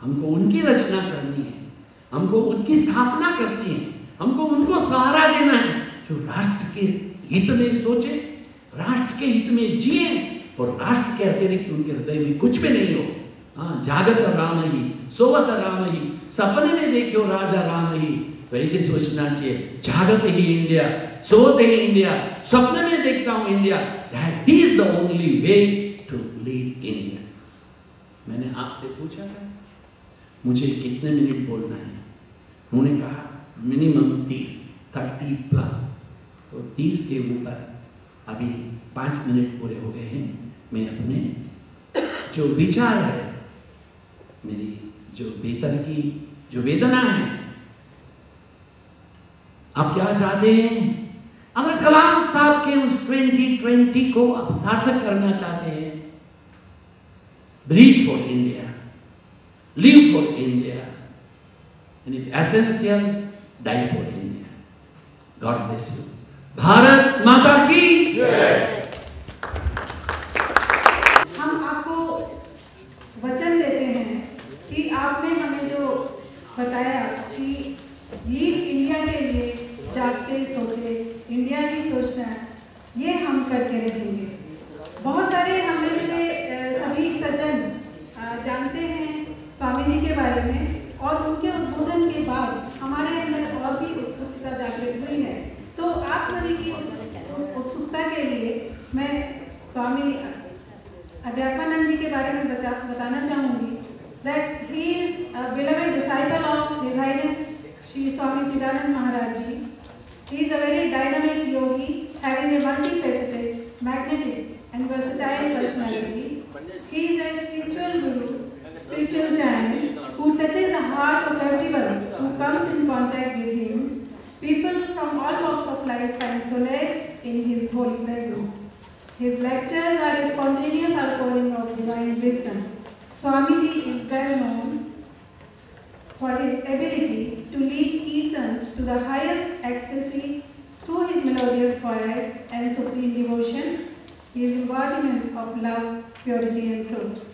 हमको उनकी रचना करनी है, हमको उनकी स्थापना करनी है, हमको उनको सहारा देना है जो राष्ट्र के हित में सोचे, राष्ट्र के हित में जिए, और राष्ट्र के अतिरिक्त उनके हृदय में कुछ भी नहीं हो। हाँ, जागत राम ही, सोवत राम ही, सपने में देखो राजा राम ही, तो ऐसे सोचना चाहिए। जागत ही इंडिया, सोवत ही इंडिया, सपने में देखता हूँ India, that is the only way to lead India. मैंने आपसे पूछा था मुझे कितने मिनट बोलना है, उन्होंने कहा मिनिमम 30 प्लस, तो 30 के ऊपर अभी 5 मिनट पूरे हो गए हैं। मैं अपने जो विचार है, मेरी जो भीतर की जो वेदना है, आप क्या चाहते हैं? अगर कलाम साहब के उस 2020 को आप सार्थक करना चाहते हैं, breathe for India, live for India, and if essential, die for India. God bless you. Bharat माता की हम आपको वचन देते हैं कि आपने हमें जो बताया कि लीड इंडिया के लिए जागते सोते इंडिया ही सोचना है, ये हम करके रहेंगे। बहुत सारे हमें से सभी सज्जन जानते हैं स्वामी जी के बारे में, और उनके उद्बोधन के बाद हमारे अंदर और भी उत्सुकता जागृत हुई है। तो आप सभी की उस उत्सुकता के लिए मैं स्वामी अध्यात्मानंद जी के बारे में बताना चाहूँगी। That he is a beloved disciple of his highness Shri Swami Chidanand Maharaj ji. He is a very dynamic yogi having a multifaceted, magnetic and versatile personality. He is a spiritual guru, spiritual giant who touches the heart of everyone who comes in contact with him. People from all walks of life find solace in his holy presence. His lectures are a spontaneous outpouring of divine wisdom. Swamiji is well known for his ability to lead kirtans to the highest ecstasy through his melodious voice and supreme devotion. He is embodiment of love, purity and truth.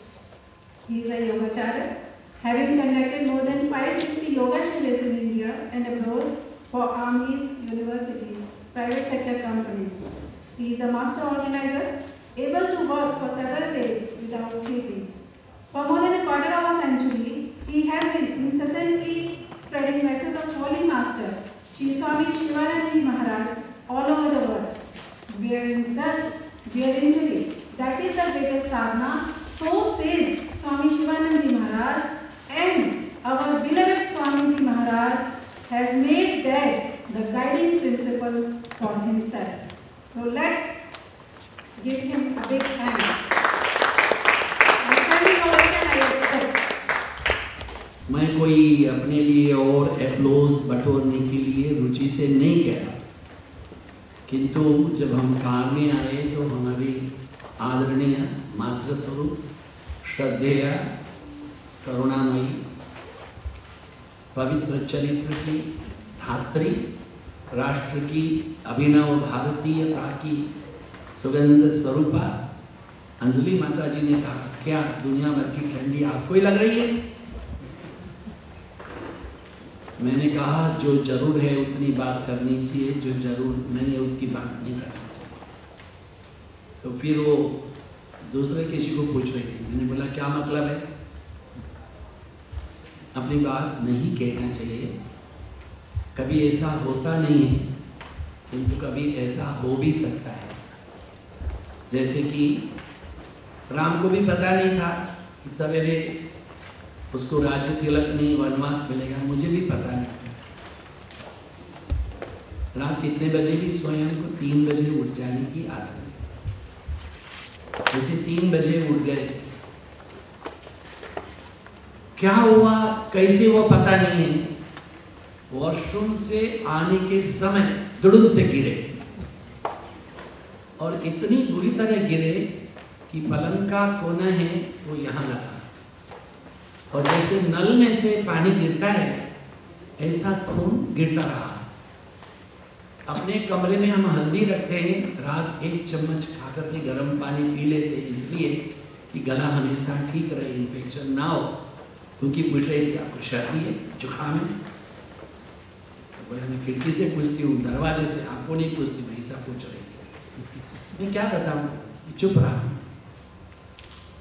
He is a yogacharya, having conducted more than 560 yoga shilas in India and abroad for armies, universities, private sector companies. He is a master organizer, able to work for several days without sleeping. For more than a quarter of a century, he has been incessantly spreading messages of Holy Master, Sri Swami Shivanand Ji Maharaj, all over the world. Bear insult, bear injury. That is the greatest sadhana. So says Swami Shivanand Ji Maharaj, and our beloved Swami Ji Maharaj has made that the guiding principle for himself. So let's give him a big hand. मैं कोई अपने लिए और एप्लोज बटोरने के लिए रुचि से नहीं कह रहा, किंतु जब हम कार में आए तो हमारी आदरणीय मातृस्वरूप श्रद्धेय करुणामयी पवित्र चरित्र की धात्री, राष्ट्र की अभिनव भारतीयता की सुगंध स्वरूपा अंजलि माता जी ने कहा, क्या दुनिया भर की ठंडी आपको ही लग रही है? मैंने कहा जो जरूर है उतनी बात करनी चाहिए, जो जरूर नहीं है उसकी बात नहीं करनी चाहिए। तो फिर वो दूसरे किसी को पूछ रही थी, मैंने बोला क्या मतलब है? अपनी बात नहीं कहना चाहिए, कभी ऐसा होता नहीं है किंतु कभी ऐसा हो भी सकता है। जैसे कि राम को भी पता नहीं था कि सवेरे उसको राज्य तिलक नहीं वनवास मिलेगा, मुझे भी पता नहीं था। रात कितने बजे भी स्वयं को 3 बजे उठ जाने की आदत है। जैसे 3 बजे उठ गए, क्या हुआ कैसे वो पता नहीं है। वॉशरूम से आने के समय दुड़ुम से गिरे और इतनी बुरी तरह गिरे कि पलंग का कोना है वो यहाँ लगा, और जैसे नल में से पानी गिरता है ऐसा खून गिरता रहा। अपने कमरे में हम हल्दी रखते हैं, रात 1 चम्मच खाकर के गर्म पानी पी लेते, इसलिए कि गला हमेशा ठीक रहे, इन्फेक्शन ना हो। क्योंकि पूछ रही थी आपको सर्दी है, जुकाम है? तो बोले मैं खिड़की से पूछती हूँ, दरवाजे से, आपको नहीं पूछती, मैं ऐसा पूछ रही थी। मैं क्या बताऊँ, चुप रहा।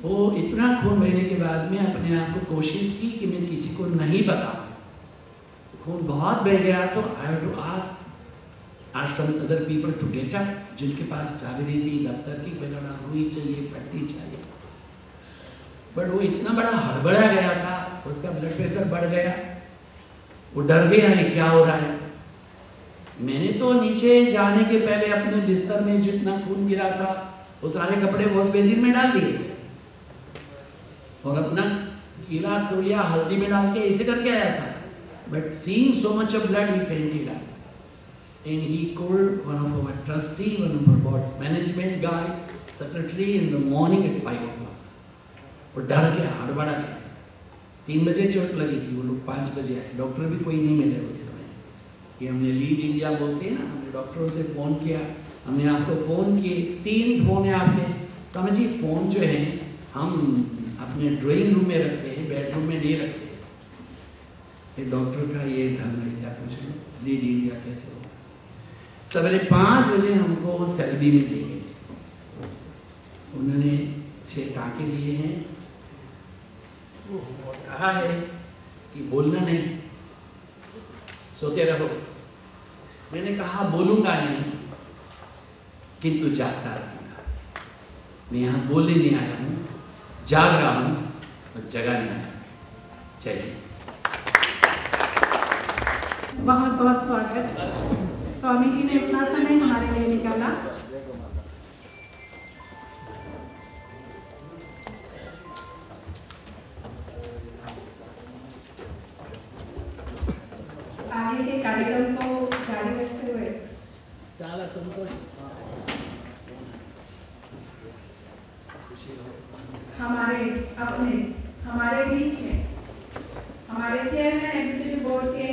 वो इतना खून बहने के बाद में अपने आप को कोशिश की कि मैं किसी को नहीं बताऊँ। खून बहुत बह गया तो I have to ask ashrams other people to get up, जिनके पास चाबी थी दफ्तर की, बेटा रुई चाहिए, पट्टी चाहिए। बट वो इतना बड़ा हड़बड़ा गया था, उसका ब्लड प्रेशर बढ़ गया, वो डर गया है क्या हो रहा है। मैंने तो नीचे जाने के पहले अपने बिस्तर में जितना खून गिरा था वो सारे कपड़े वॉश बेसिन में डाल दिए और अपना गीला तौलिया हल्दी में डाल के ऐसे करके आया था। But seeing so much of blood he fainted and he called one of our trustee, one of our board's management guy, secretary in the morning at 5 o'clock. वो डर गया, हड़बड़ा गया। 3 बजे चोट लगी थी, वो लोग 5 बजे आए, डॉक्टर भी कोई नहीं मिले उस समय। कि हमने लीड इंडिया बोलते हैं ना, हमने डॉक्टरों से फ़ोन किया, हमने आपको फ़ोन किए, 3 फ़ोन है आपके। समझिए फ़ोन जो है हम अपने ड्राइंग रूम में रखते हैं, बेडरूम में नहीं रखते। ये डॉक्टर का ये ढंग है, क्या पूछ लो लीड इंडिया कैसे हो। सवेरे 5 बजे हमको सैलरी में ले गए, उन्होंने 6 टाँके लिए हैं। वो कहा है कि बोलना नहीं, सोते रहो। मैंने कहा बोलूँगा नहीं, किंतु जागता रहूँगा। मैं यहाँ बोलने नहीं आया हूँ, जाग रहा हूँ और जगाने आया। चलिए, बहुत बहुत स्वागत। स्वामी जी ने इतना समय हमारे लिए निकाला। आगे के कार्यक्रम को जारी रखते हुए चाला संतोष हमारे बीच में हमारे चेयरमैन एग्जीक्यूटिव बोर्ड के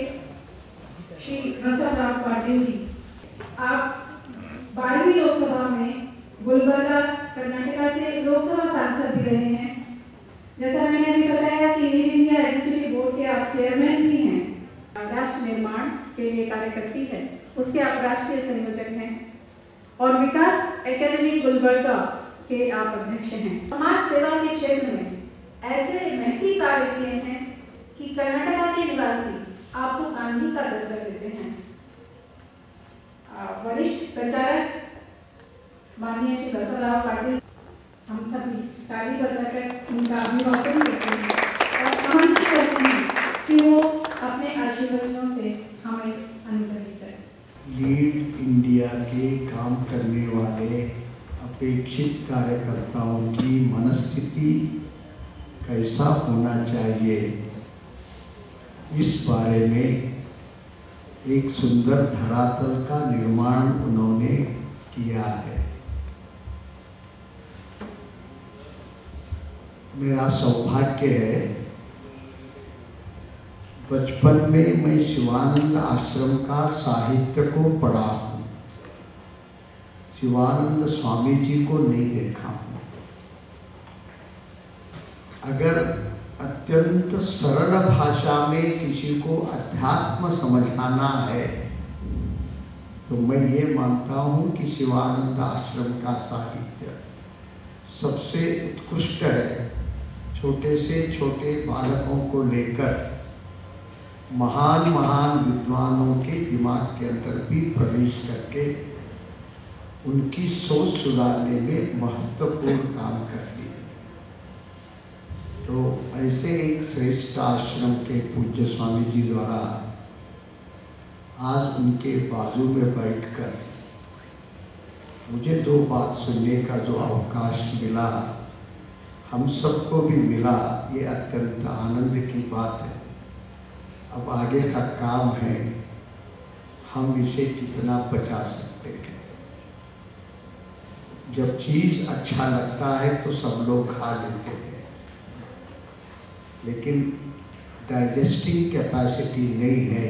श्री बसवराज पाटिल जी, आप 12वीं लोकसभा में गुलबर्गा कर्नाटका से लोकसभा सांसद भी रहे हैं। जैसा मैंने अभी बताया कि लीड इंडिया एग्जीक्यूटिव बोर्ड के आप चेयरमैन भी हैं, राष्ट्र निर्माण के लिए कार्य करती है, उसके आप राष्ट्रीय संयोजक हैं और विकास एकेडमी गुलबर्गा के आप अध्यक्ष हैं। समाज सेवा के क्षेत्र में ऐसे महती कार्य किए हैं कि कर्नाटका के निवासी आपको गांधी का दर्जा देते हैं। वरिष्ठ प्रचारक माननीय श्री बसवराज पाटिल, हम सभी ताली बजाकर उनका अभिवादन करते हैं और आमंत्रित करते हैं कि वो अपने आशीर्वादों से हमें अनुग्रहित करें। लीड इंडिया के काम करने वाले अपेक्षित कार्यकर्ताओं की मनस्थिति कैसा होना चाहिए, इस बारे में एक सुंदर धरातल का निर्माण उन्होंने किया है। मेरा सौभाग्य है, बचपन में मैं शिवानंद आश्रम का साहित्य को पढ़ा हूँ, शिवानंद स्वामी जी को नहीं देखा हूँ। अगर अत्यंत सरल भाषा में किसी को अध्यात्म समझाना है तो मैं ये मानता हूँ कि शिवानंद आश्रम का साहित्य सबसे उत्कृष्ट है। छोटे से छोटे बालकों को लेकर महान महान विद्वानों के दिमाग के अंदर भी प्रवेश करके उनकी सोच सुधारने में महत्वपूर्ण काम करती है। तो ऐसे एक श्रेष्ठ आश्रम के पूज्य स्वामी जी द्वारा आज उनके बाजू में बैठकर मुझे 2 बात सुनने का जो अवकाश मिला, हम सबको भी मिला, ये अत्यंत आनंद की बात है। अब आगे का काम है, हम इसे कितना बचा सकते हैं। जब चीज़ अच्छा लगता है तो सब लोग खा लेते हैं, लेकिन डाइजेस्टिंग कैपेसिटी नहीं है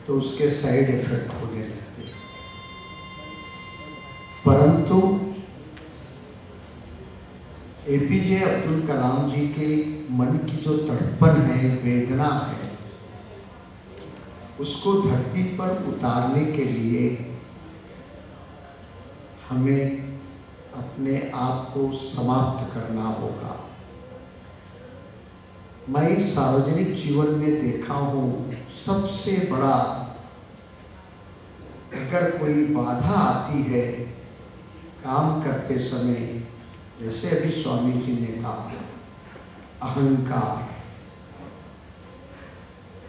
तो उसके साइड इफेक्ट होने लगते हैं। परंतु एपीजे अब्दुल कलाम जी के मन की जो तड़पन है, वेदना है, उसको धरती पर उतारने के लिए हमें अपने आप को समाप्त करना होगा। मैं सार्वजनिक जीवन में देखा हूँ, सबसे बड़ा अगर कोई बाधा आती है काम करते समय, जैसे अभी स्वामी जी ने कहा, अहंकार,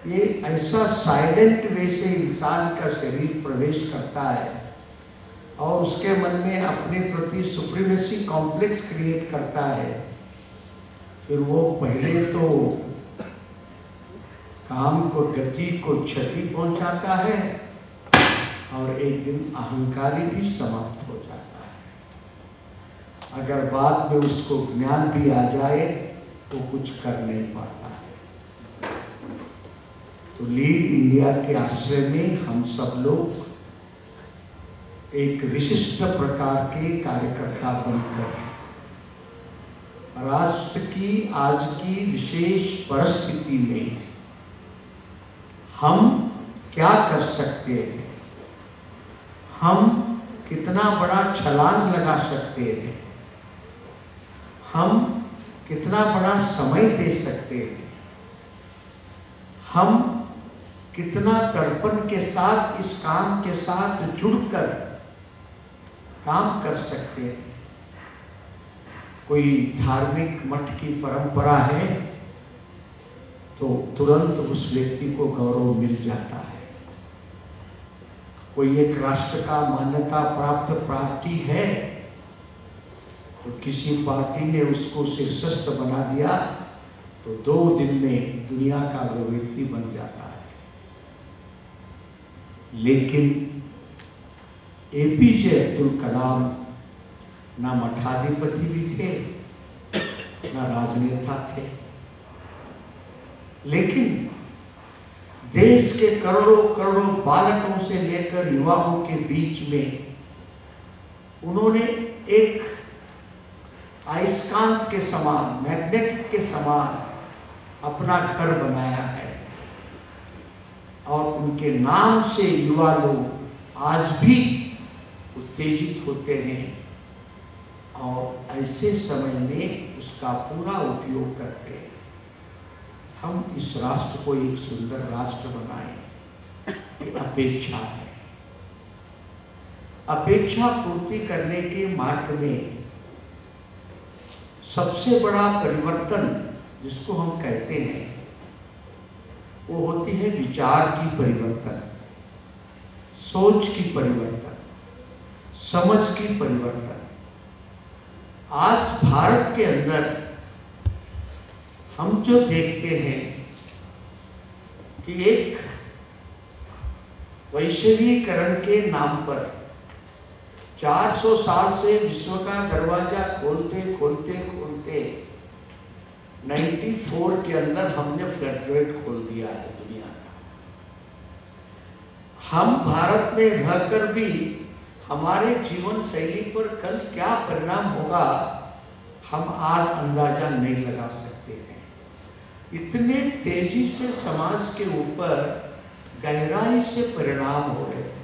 ये ऐसा साइलेंट वे से इंसान का शरीर प्रवेश करता है और उसके मन में अपने प्रति सुप्रीमेसी कॉम्प्लेक्स क्रिएट करता है। फिर वो पहले तो काम को, गति को क्षति पहुंचाता है और एक दिन अहंकारी भी समाप्त हो जाता है। अगर बाद में उसको ज्ञान भी आ जाए तो कुछ कर नहीं पाता है। तो लीड इंडिया के आश्रय में हम सब लोग एक विशिष्ट प्रकार के कार्यकर्ता बनकर राष्ट्र की आज की विशेष परिस्थिति में हम क्या कर सकते हैं, हम कितना बड़ा छलांग लगा सकते हैं, हम कितना बड़ा समय दे सकते हैं, हम कितना तड़पण के साथ इस काम के साथ जुड़कर काम कर सकते हैं। कोई धार्मिक मठ की परंपरा है तो तुरंत उस व्यक्ति को गौरव मिल जाता है। कोई एक राष्ट्र का मान्यता प्राप्त पार्टी है तो किसी पार्टी ने उसको शीर्षस्थ बना दिया तो 2 दिन में दुनिया का वो व्यक्ति बन जाता है। लेकिन एपीजे अब्दुल कलाम ना मठाधिपति भी थे ना राजनेता थे, लेकिन देश के करोड़ों करोड़ों बालकों से लेकर युवाओं के बीच में उन्होंने एक अयस्कांत के समान, मैग्नेट के समान अपना घर बनाया है और उनके नाम से युवा लोग आज भी उत्तेजित होते हैं और ऐसे समय में उसका पूरा उपयोग करते हैं। हम इस राष्ट्र को एक सुंदर राष्ट्र बनाएं, ये अपेक्षा है। अपेक्षा पूर्ति करने के मार्ग में सबसे बड़ा परिवर्तन जिसको हम कहते हैं वो होती है विचार की परिवर्तन, सोच की परिवर्तन, समझ की परिवर्तन। आज भारत के अंदर हम जो देखते हैं कि एक वैश्वीकरण के नाम पर 400 साल से विश्व का दरवाजा खोलते खोलते खोलते 94 के अंदर हमने फ्लड खोल दिया है दुनिया का। हम भारत में रहकर भी हमारे जीवन शैली पर कल क्या परिणाम होगा हम आज अंदाजा नहीं लगा सकते हैं। इतने तेजी से समाज के ऊपर गहराई से परिणाम हो रहे हैं।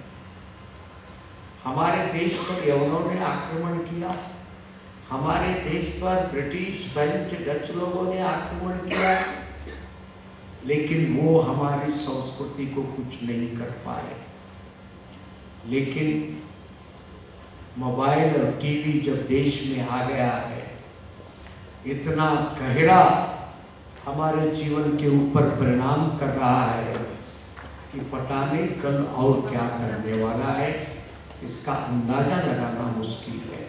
हमारे देश पर यवनों ने आक्रमण किया, हमारे देश पर ब्रिटिश, फ्रेंच, डच लोगों ने आक्रमण किया, लेकिन वो हमारी संस्कृति को कुछ नहीं कर पाए। लेकिन मोबाइल और टीवी जब देश में आ गया है, इतना गहरा हमारे जीवन के ऊपर परिणाम कर रहा है कि पता नहीं कल और क्या करने वाला है, इसका अंदाजा लगाना मुश्किल है।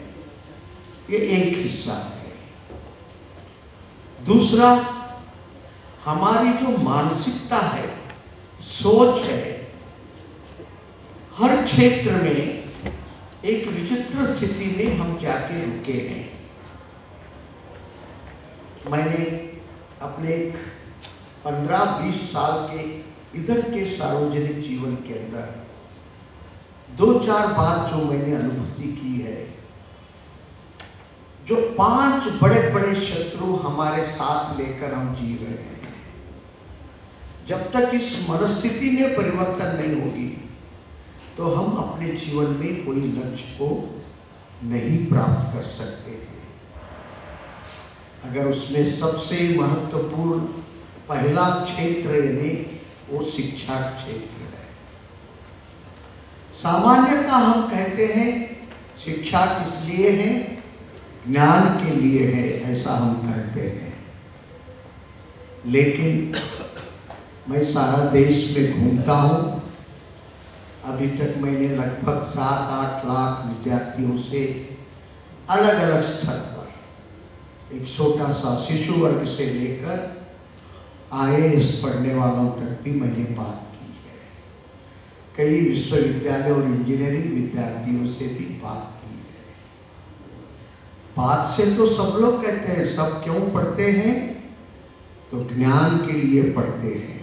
ये एक हिस्सा है। दूसरा, हमारी जो मानसिकता है, सोच है, हर क्षेत्र में एक विचित्र स्थिति में हम जाके रुके हैं। मैंने अपने 15-20 साल के इधर के सार्वजनिक जीवन के अंदर 2-4 बात जो मैंने अनुभूति की है, जो 5 बड़े बड़े शत्रु हमारे साथ लेकर हम जी रहे हैं, जब तक इस मनस्थिति में परिवर्तन नहीं होगी तो हम अपने जीवन में कोई लक्ष्य को नहीं प्राप्त कर सकते हैं। अगर उसमें सबसे महत्वपूर्ण पहला क्षेत्र यानी वो शिक्षा क्षेत्र है। सामान्यतः हम कहते हैं शिक्षा किस लिए है, ज्ञान के लिए है, ऐसा हम कहते हैं। लेकिन मैं सारा देश में घूमता हूँ। अभी तक मैंने लगभग 7-8 लाख विद्यार्थियों से अलग अलग स्तर पर, एक छोटा सा शिशु वर्ग से लेकर IAS पढ़ने वालों तक भी मैंने बात की है। कई विश्वविद्यालय और इंजीनियरिंग विद्यार्थियों से भी बात की है। बात से तो सब लोग कहते हैं, सब क्यों पढ़ते हैं? तो ज्ञान के लिए पढ़ते हैं।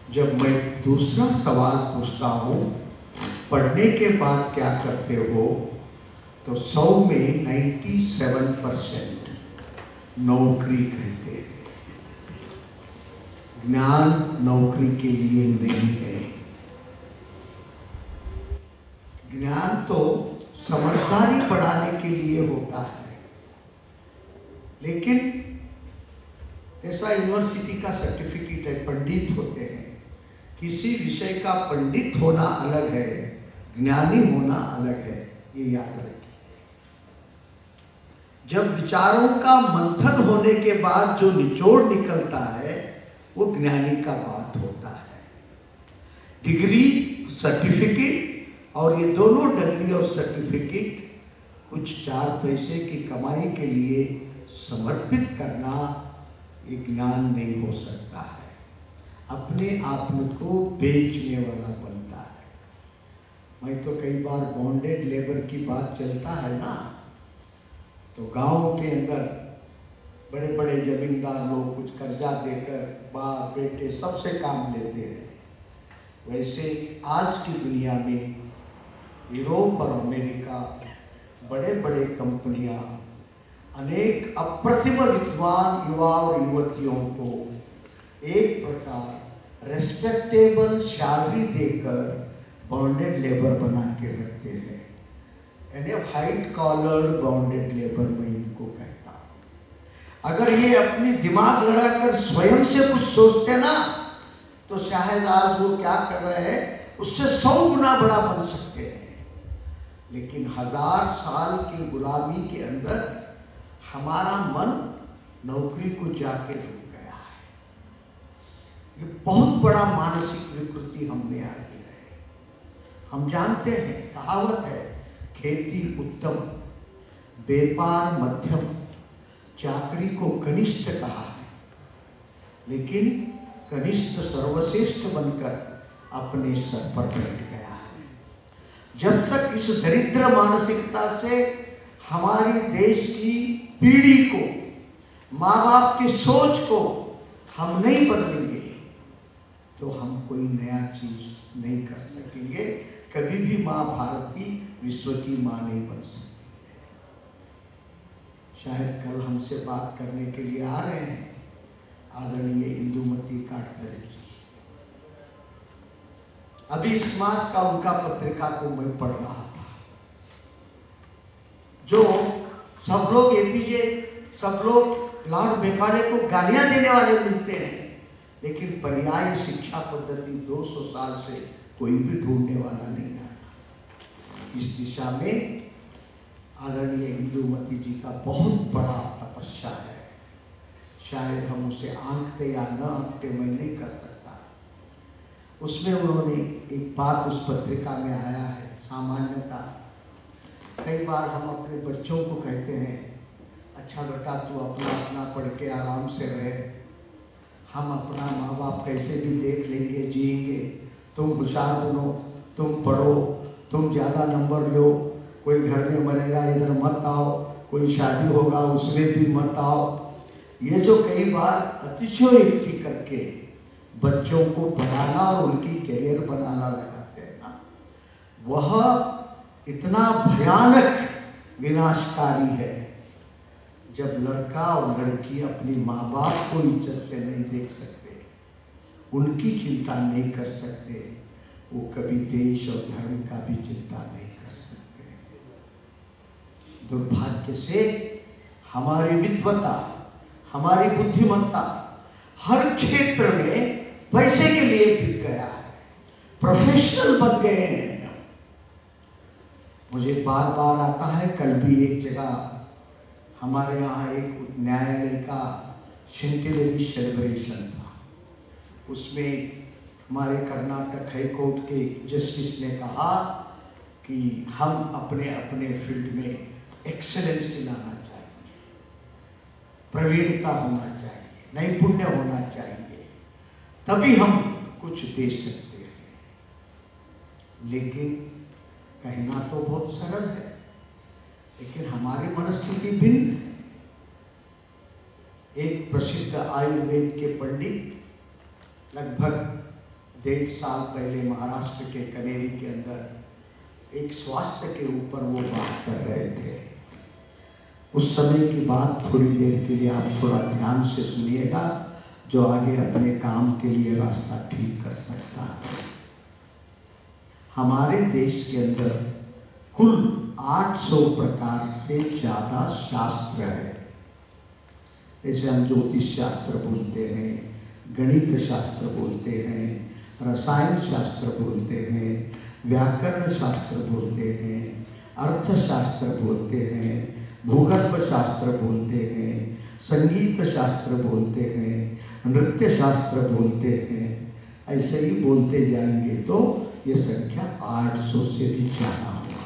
जब मैं दूसरा सवाल पूछता हूँ पढ़ने के बाद क्या करते हो, तो 100 में 97% नौकरी कहते हैं। ज्ञान नौकरी के लिए नहीं है। ज्ञान तो समझदारी बढ़ाने के लिए होता है। लेकिन ऐसा यूनिवर्सिटी का सर्टिफिकेट है, पंडित होते हैं। किसी विषय का पंडित होना अलग है, ज्ञानी होना अलग है, ये याद रखिए। जब विचारों का मंथन होने के बाद जो निचोड़ निकलता है वो ज्ञानी का बात होता है। डिग्री, सर्टिफिकेट, और ये दोनों डिग्री और सर्टिफिकेट कुछ 4 पैसे की कमाई के लिए समर्पित करना ये ज्ञान नहीं हो सकता है। अपने आप को बेचने वाला बनता है। मैं तो कई बार बॉन्डेड लेबर की बात चलता है ना, तो गांव के अंदर बड़े बड़े जमींदार लोग कुछ कर्जा देकर बाप बेटे सबसे काम लेते हैं। वैसे आज की दुनिया में यूरोप और अमेरिका बड़े बड़े कंपनियां अनेक अप्रतिम विद्वान युवा और युवतियों को एक प्रकार रेस्पेक्टेबल सैलरी देकर बॉन्डेड लेबर बना के रखते हैं। यानी व्हाइट कॉलर बॉन्डेड लेबर में इनको कहता हूं। अगर ये अपनी दिमाग लड़ाकर स्वयं से कुछ सोचते ना, तो शायद आज वो क्या कर रहे हैं उससे 100 गुना बड़ा बन सकते हैं। लेकिन 1000 साल की गुलामी के अंदर हमारा मन नौकरी को जाके रुक गया है। ये बहुत बड़ा मानसिक विकृति हमने आई है। हम जानते हैं, कहावत है, खेती उत्तम, व्यापार मध्यम, चाकरी को कनिष्ठ कहा है। लेकिन कनिष्ठ सर्वश्रेष्ठ बनकर अपने सर पर बैठ गया है। जब तक इस दरिद्र मानसिकता से हमारी देश की पीढ़ी को, माँ बाप की सोच को हम नहीं बदलेंगे, तो हम कोई नया चीज नहीं कर सकेंगे। कभी भी माँ भारती विश्व की माँ नहीं बन सकती। शायद कल हमसे बात करने के लिए आ रहे हैं आदरणीय इंदुमती काटतरे जी। अभी इस मास का उनका पत्रिका को मैं पढ़ रहा था। जो सब लोग एपीजे, सब लोग लॉर्ड मेकाले को गालियां देने वाले मिलते हैं, लेकिन पर्याय शिक्षा पद्धति 200 साल से कोई भी ढूंढने वाला नहीं आया। इस दिशा में आदरणीय इंदुमती जी का बहुत बड़ा तपस्या है। शायद हम उसे आंकते या न आंकते मैं नहीं कर सकता। उसमें उन्होंने एक बात उस पत्रिका में आया है, सामान्यता कई बार हम अपने बच्चों को कहते हैं, अच्छा बेटा तू अपना अपना पढ़ के आराम से रहे, हम अपना माँ बाप कैसे भी देख लेंगे, जिएंगे, तुम होशियार बनो, तुम पढ़ो, तुम ज़्यादा नंबर लो, कोई घर में मरेगा इधर मत आओ, कोई शादी होगा उसमें भी मत आओ। ये जो कई बार अतिशयोक्ति करके बच्चों को पढ़ाना और उनकी कैरियर बनाना लगाते हैं ना, वह इतना भयानक विनाशकारी है। जब लड़का और लड़की अपनी माँ बाप को इज्जत से नहीं देख सकते, उनकी चिंता नहीं कर सकते, वो कभी देश और धर्म का भी चिंता नहीं कर सकते। दुर्भाग्य से हमारी विद्वता, हमारी बुद्धिमत्ता हर क्षेत्र में पैसे के लिए बिक गया है। प्रोफेशनल बन गए हैं। मुझे बार बार आता है, कल भी एक जगह हमारे यहाँ एक न्यायालय का सेंटिनरी सेलिब्रेशन था। उसमें हमारे कर्नाटक हाई कोर्ट के जस्टिस ने कहा कि हम अपने अपने फील्ड में एक्सेलेंसी लाना चाहिए, प्रवीणता होना चाहिए, नैपुण्य होना चाहिए, तभी हम कुछ दे सकते हैं। लेकिन कहना तो बहुत सरल है, लेकिन हमारी मनस्थिति भिन्न है। एक प्रसिद्ध आयुर्वेद के पंडित लगभग 1.5 साल पहले महाराष्ट्र के कनेरी के अंदर एक स्वास्थ्य के ऊपर वो बात कर रहे थे। उस समय की बात थोड़ी देर के लिए आप थोड़ा ध्यान से सुनिएगा, जो आगे अपने काम के लिए रास्ता ठीक कर सकता है। हमारे देश के अंदर कुल 800 प्रकार से ज़्यादा शास्त्र है। जैसे हम ज्योतिष शास्त्र बोलते हैं, गणित शास्त्र बोलते हैं, रसायन शास्त्र बोलते हैं, व्याकरण शास्त्र बोलते हैं, अर्थशास्त्र बोलते हैं, भूगर्भ शास्त्र बोलते हैं, संगीत शास्त्र बोलते हैं, नृत्य शास्त्र बोलते हैं। ऐसे ही बोलते जाएंगे तो ये संख्या 800 से भी ज़्यादा होगा।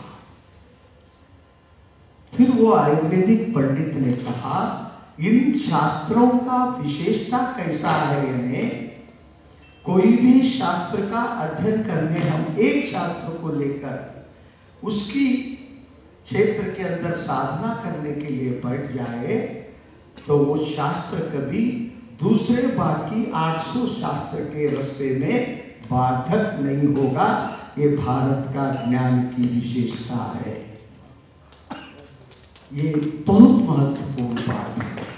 फिर वो आयुर्वेदिक पंडित ने कहा, इन शास्त्रों का विशेषता कैसा है, यानी कोई भी शास्त्र का अध्ययन करने हम एक शास्त्र को लेकर उसकी क्षेत्र के अंदर साधना करने के लिए बैठ जाए तो वो शास्त्र कभी दूसरे बाकी 800 शास्त्र के रास्ते में बाधक नहीं होगा। ये भारत का ज्ञान की विशेषता है। ये बहुत महत्वपूर्ण बात है।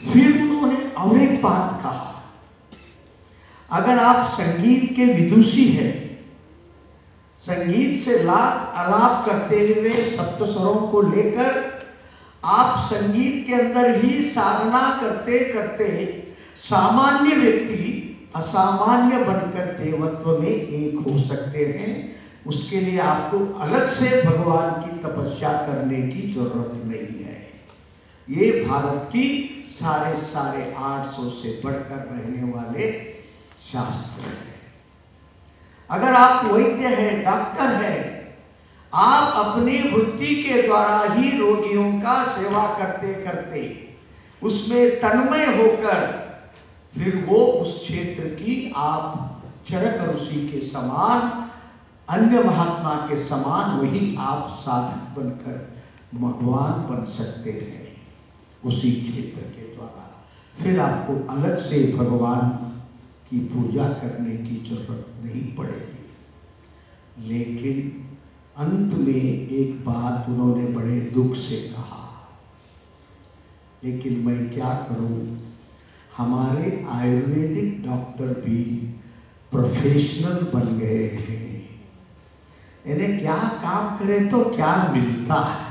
फिर उन्होंने और एक बात कहा, अगर आप संगीत के विदुषी हैं, संगीत से आलाप करते हुए सप्तस्वरों को लेकर आप संगीत के अंदर ही साधना करते करते सामान्य व्यक्ति असामान्य बनकर देवत्व में एक हो सकते हैं। उसके लिए आपको अलग से भगवान की तपस्या करने की जरूरत नहीं है। ये भारत की सारे 850 से बढ़कर रहने वाले शास्त्र है। अगर आप वैद्य हैं, डॉक्टर हैं, आप अपनी वृत्ति के द्वारा ही रोगियों का सेवा करते करते उसमें तन्मय होकर फिर वो उस क्षेत्र की आप चरक ऋषि के समान, अन्य महात्मा के समान वही आप साधक बनकर भगवान बन सकते हैं उसी क्षेत्र के द्वारा। फिर आपको अलग से भगवान की पूजा करने की जरूरत नहीं पड़ेगी। लेकिन अंत में एक बात उन्होंने बड़े दुख से कहा, लेकिन मैं क्या करूं, हमारे आयुर्वेदिक डॉक्टर भी प्रोफेशनल बन गए हैं। इन्हें क्या काम करें तो क्या मिलता है,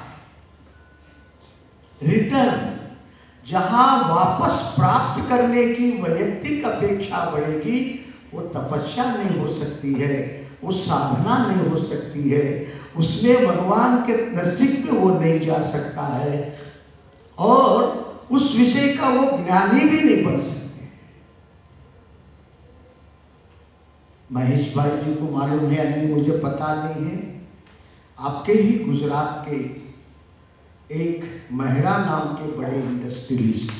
रिटर्न। जहां वापस प्राप्त करने की वैयक्तिक अपेक्षा बढ़ेगी, वो तपस्या नहीं हो सकती है, वो साधना नहीं हो सकती है, उसमें भगवान के नसीब में वो नहीं जा सकता है और उस विषय का वो ज्ञानी भी नहीं बन सकते। महेश भाई जी को मालूम है या नहीं मुझे पता नहीं है, आपके ही गुजरात के एक मेहरा नाम के बड़े इंडस्ट्रियलिस्ट,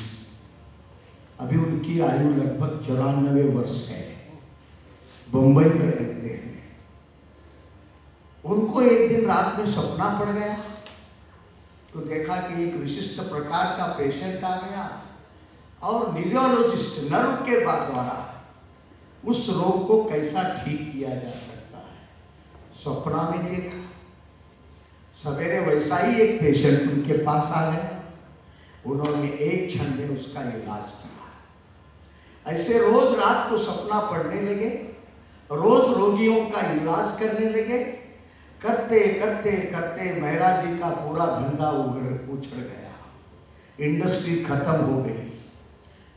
अभी उनकी आयु लगभग 94 वर्ष है, बंबई में रहते हैं। उनको एक दिन रात में सपना पड़ गया तो देखा कि एक विशिष्ट प्रकार का पेशेंट आ गया और न्यूरोलॉजिस्ट नर्व के द्वारा उस रोग को कैसा ठीक किया जा सकता है सपना में देखा। सवेरे वैसा ही एक पेशेंट उनके पास आ गया, उन्होंने एक क्षण में उसका इलाज किया। ऐसे रोज रात को सपना पड़ने लगे, रोज रोगियों का इलाज करने लगे। करते करते करते मेहरा जी का पूरा धंधा उछड़ गया, इंडस्ट्री खत्म हो गई,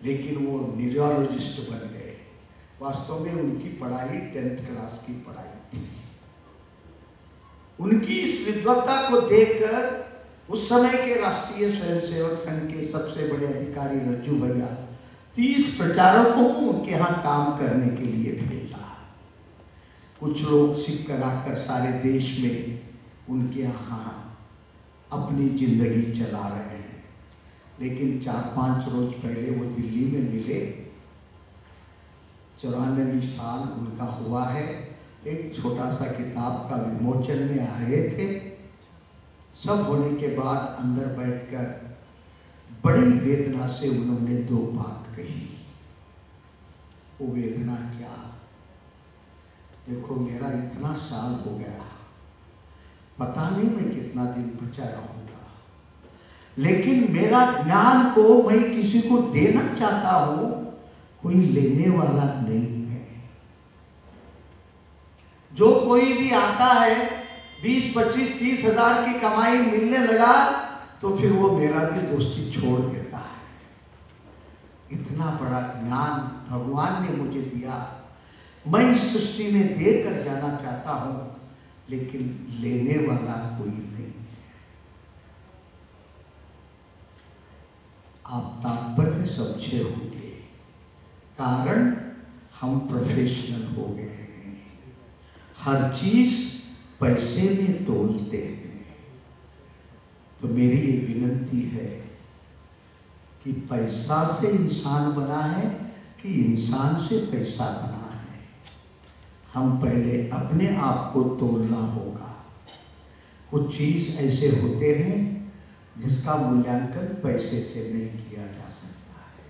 लेकिन वो न्यूरोलॉजिस्ट बन गए। वास्तव में उनकी पढ़ाई 10th क्लास की पढ़ाई थी। उनकी इस विद्वत्ता को देखकर उस समय के राष्ट्रीय स्वयंसेवक संघ के सबसे बड़े अधिकारी रज्जू भैया 30 प्रचारकों को उनके यहाँ काम करने के लिए भेजा। कुछ लोग सिख कराकर सारे देश में उनके यहाँ अपनी जिंदगी चला रहे हैं। लेकिन 4-5 रोज पहले वो दिल्ली में मिले, 94 साल उनका हुआ है, एक छोटा सा किताब का विमोचन में आए थे। सब होने के बाद अंदर बैठकर बड़ी वेदना से उन्होंने 2 बात कही। वो वेदना क्या, देखो मेरा इतना साल हो गया, पता नहीं मैं कितना दिन बचा रहूंगा, लेकिन मेरा ज्ञान को मैं किसी को देना चाहता हूं, कोई लेने वाला नहीं है। जो कोई भी आता है 20, 25, 30 हजार की कमाई मिलने लगा तो फिर वो मेरा भी दोस्ती छोड़ देता है। इतना बड़ा ज्ञान भगवान ने मुझे दिया, मैं इस सृष्टि में देकर जाना चाहता हूं, लेकिन लेने वाला कोई नहीं है। आप तात्पर्य समझे होंगे, कारण हम प्रोफेशनल हो गए हैं, हर चीज पैसे में तोलते हैं। तो मेरी ये विनंती है कि पैसा से इंसान बना है कि इंसान से पैसा बना है, हम पहले अपने आप को तोलना होगा। कुछ चीज ऐसे होते हैं जिसका मूल्यांकन पैसे से नहीं किया जा सकता है।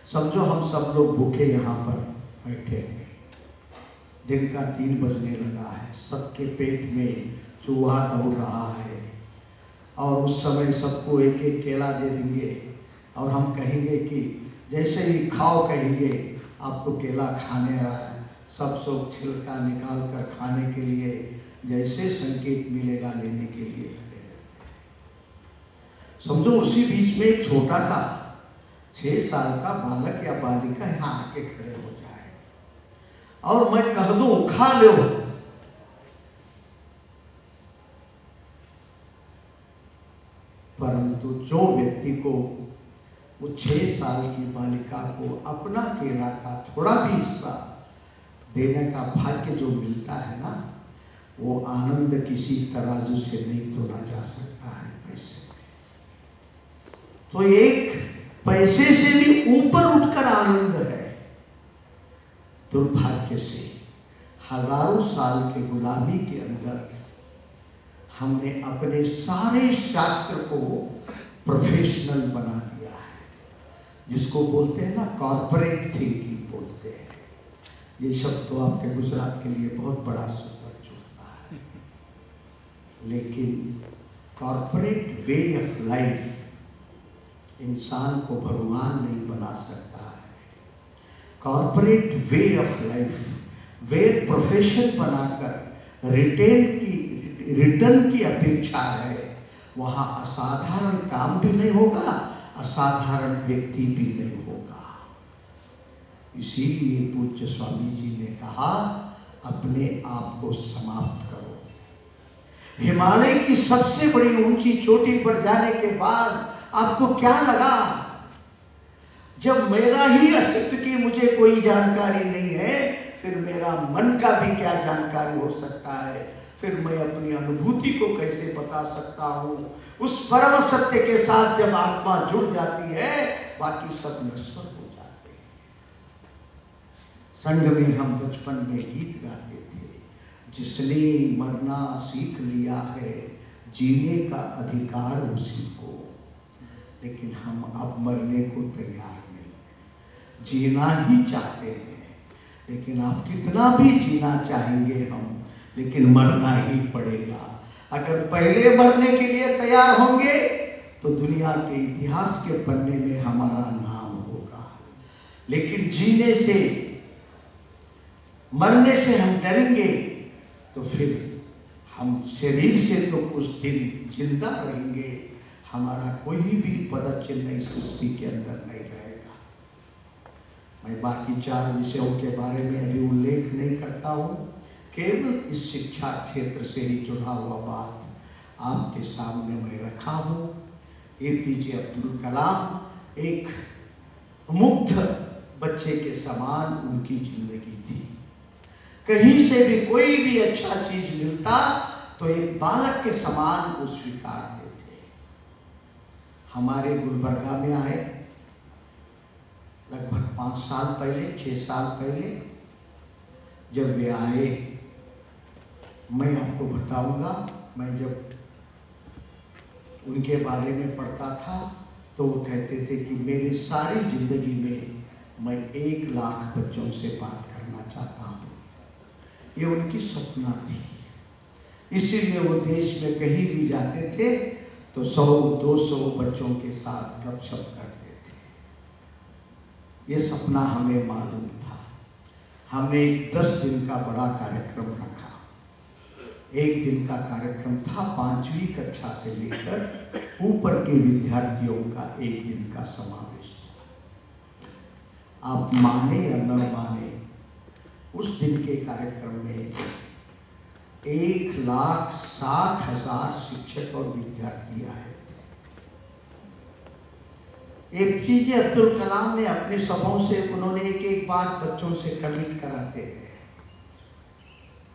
समझो हम सब लोग भूखे यहाँ पर बैठे हैं, दिन का 3 बजने लगा है, सबके पेट में चूहा दौड़ रहा है, और उस समय सबको एक एक केला दे देंगे और हम कहेंगे कि जैसे ही खाओ कहेंगे आपको केला खाने रहा है, सब छिलका निकाल कर खाने के लिए जैसे संकेत मिलेगा लेने के लिए खड़े रहते हैं। समझो उसी बीच में एक छोटा सा 6 साल का बालक या बालिका यहाँ आके खड़े हो जाए और मैं कह दूं खा लो, परंतु जो व्यक्ति को वो 6 साल की बालिका को अपना केला का थोड़ा भी हिस्सा देने का भाग्य जो मिलता है ना, वो आनंद किसी तराजू से नहीं तोला जा सकता है पैसे। तो एक पैसे से भी ऊपर उठकर आनंद है। दुर्भाग्य से हजारों साल के गुलामी के अंदर हमने अपने सारे शास्त्र को प्रोफेशनल बना दिया है, जिसको बोलते हैं ना कॉर्पोरेट थिंकिंग बोलते हैं। ये शब्द तो आपके गुजरात के लिए बहुत बड़ा शब्द जुड़ता है, लेकिन कॉर्पोरेट वे ऑफ लाइफ इंसान को भगवान नहीं बना सकता है। Corporate way of life way profession बनाकर रिटर्न की अपेक्षा है, वहाँ असाधारण काम भी नहीं होगा, असाधारण व्यक्ति भी नहीं होगा। इसीलिए पूज्य स्वामी जी ने कहा अपने आप को समाप्त करो। हिमालय की सबसे बड़ी ऊंची चोटी पर जाने के बाद आपको क्या लगा? जब मेरा ही अस्तित्व की मुझे कोई जानकारी नहीं है, फिर मेरा मन का भी क्या जानकारी हो सकता है? फिर मैं अपनी अनुभूति को कैसे बता सकता हूँ? उस परम सत्य के साथ जब आत्मा जुड़ जाती है, बाकी सब नश्वर हो जाते हैं। संग में हम बचपन में गीत गाते थे, जिसने मरना सीख लिया है जीने का अधिकार उसी को। लेकिन हम अब मरने को तैयार नहीं, जीना ही चाहते हैं। लेकिन आप कितना भी जीना चाहेंगे हम, लेकिन मरना ही पड़ेगा। अगर पहले मरने के लिए तैयार होंगे तो दुनिया के इतिहास के पन्ने में हमारा नाम होगा। लेकिन जीने से, मरने से हम डरेंगे तो फिर हम शरीर से तो कुछ दिन जिंदा रहेंगे, हमारा कोई भी पदचिन्ह इस सृष्टि के अंदर नहीं रहेगा। मैं बाकी 4 विषयों के बारे में अभी उल्लेख नहीं करता हूँ, केवल इस शिक्षा क्षेत्र से ही जुड़ा हुआ बात आपके सामने मैं रखा हूँ। APJ अब्दुल कलाम एक मुग्ध बच्चे के समान उनकी जिंदगी थी। कहीं से भी कोई भी अच्छा चीज मिलता तो एक बालक के समान वो स्वीकारते थे। हमारे गुलबर्गा में आए लगभग 5 साल पहले, 6 साल पहले। जब वे आए, मैं आपको बताऊंगा, मैं जब उनके बारे में पढ़ता था तो वो कहते थे कि मेरी सारी जिंदगी में मैं 1 लाख बच्चों से बात करना चाहता हूँ। ये उनकी सपना थी। इसीलिए वो देश में कहीं भी जाते थे तो 100-200 बच्चों के साथ गपशप करते थे। ये सपना हमें मालूम था। हमने एक 10 दिन का बड़ा कार्यक्रम रखा। एक दिन का कार्यक्रम था 5वीं कक्षा से लेकर ऊपर के विद्यार्थियों का एक दिन का समावेश था। आप माने या न माने, उस दिन के कार्यक्रम में 1,60,000 शिक्षक और विद्यार्थी आए थे। APJ अब्दुल कलाम ने अपने सभाओं से उन्होंने एक बात बच्चों से कमिट कराते हैं,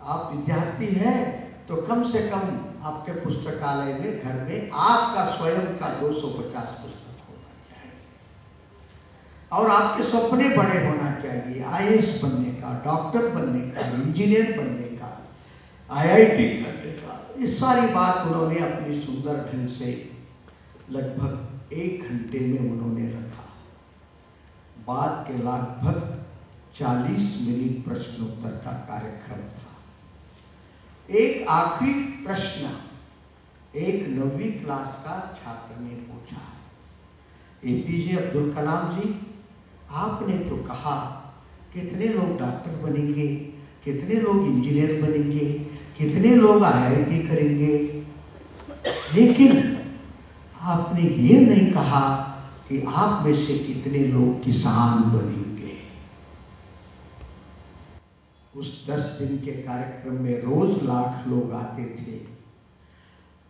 आप विद्यार्थी हैं तो कम से कम आपके पुस्तकालय में घर में आपका स्वयं का 250 पुस्तक होना चाहिए और आपके सपने बड़े होना चाहिए, IAS बनने का, डॉक्टर बनने का, इंजीनियर बनने का, IIT करने का। इस सारी बात उन्होंने अपनी सुंदर ढंग से लगभग 1 घंटे में उन्होंने रखा। बाद के लगभग 40 मिनट प्रश्नोत्तर का कार्यक्रम था। एक आखिरी प्रश्न एक 9वीं क्लास का छात्र ने पूछा, APJ अब्दुल कलाम जी, आपने तो कहा कितने लोग डॉक्टर बनेंगे, कितने लोग इंजीनियर बनेंगे, कितने लोग IIT करेंगे, लेकिन आपने ये नहीं कहा कि आप में से कितने लोग किसान बनेंगे। उस 10 दिन के कार्यक्रम में रोज लाख लोग आते थे।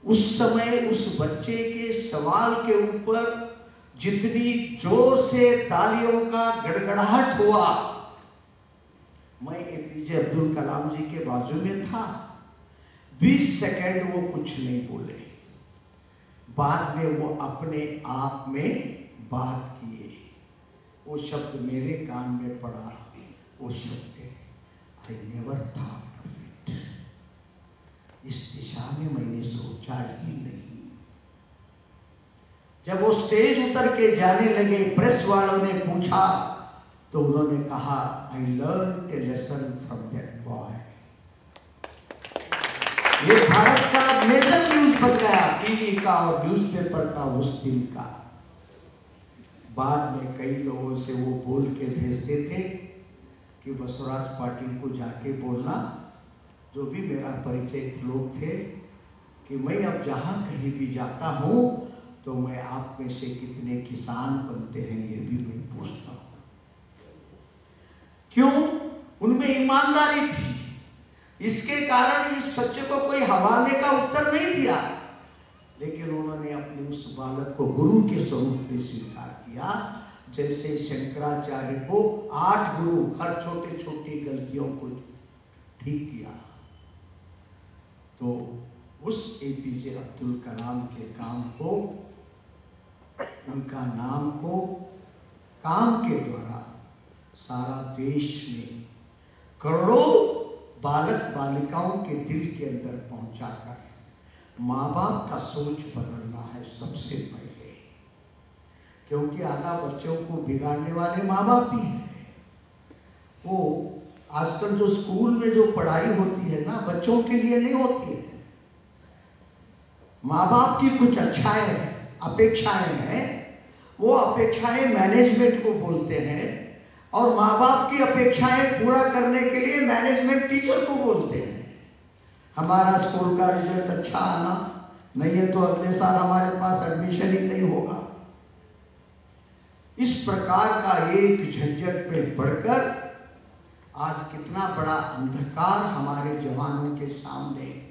उस समय उस बच्चे के सवाल के ऊपर जितनी जोर से तालियों का गड़गड़ाहट हुआ, मैं APJ अब्दुल कलाम जी के बाजू में था। 20 सेकंड वो कुछ नहीं बोले। बाद में वो अपने आप में बात किए। वो शब्द मेरे कान में पड़ा, वो शब्द I never thought of it। इस दिशा में मैंने सोचा ही नहीं। जब वो स्टेज उतर के जाने लगे, प्रेस वालों ने पूछा तो उन्होंने कहा, I learned a lesson from that boy। ये भारत का मेजर न्यूज बन गया, टीवी का और न्यूज़पेपर का उस दिन का। बाद में कई लोगों से वो बोल के भेजते थे कि बसवराज पाटिल को जाके बोलना, जो भी मेरा परिचय लोग थे, कि मैं अब जहाँ कहीं भी जाता हूँ तो मैं आप में से कितने किसान बनते हैं ये भी मैं पूछता हूँ। क्यों? उनमें ईमानदारी थी। इसके कारण इस सच्चे को कोई हवाले का उत्तर नहीं दिया, लेकिन उन्होंने अपने उस बालक को गुरु के स्वरूप में स्वीकार किया। जैसे शंकराचार्य को 8 गुरु हर छोटे छोटी गलतियों को ठीक किया, तो उस APJ अब्दुल कलाम के काम को, उनका नाम को काम के द्वारा सारा देश में करोड़ों बालक बालिकाओं के दिल के अंदर पहुंचाकर माँ बाप का सोच बदलना है सबसे पहले, क्योंकि आधा बच्चों को बिगाड़ने वाले माँ बाप ही हैं। वो आजकल जो स्कूल में जो पढ़ाई होती है ना, बच्चों के लिए नहीं होती है। माँ बाप की कुछ अपेक्षाएं हैं, वो अपेक्षाएं मैनेजमेंट को बोलते हैं, और माँ बाप की अपेक्षाएं पूरा करने के लिए मैनेजमेंट टीचर को बोलते हैं। हमारा स्कूल का रिजल्ट अच्छा आना, नहीं है तो अगले साल हमारे पास एडमिशन ही नहीं होगा। इस प्रकार का एक झंझट में पड़कर आज कितना बड़ा अंधकार हमारे जवानों के सामने,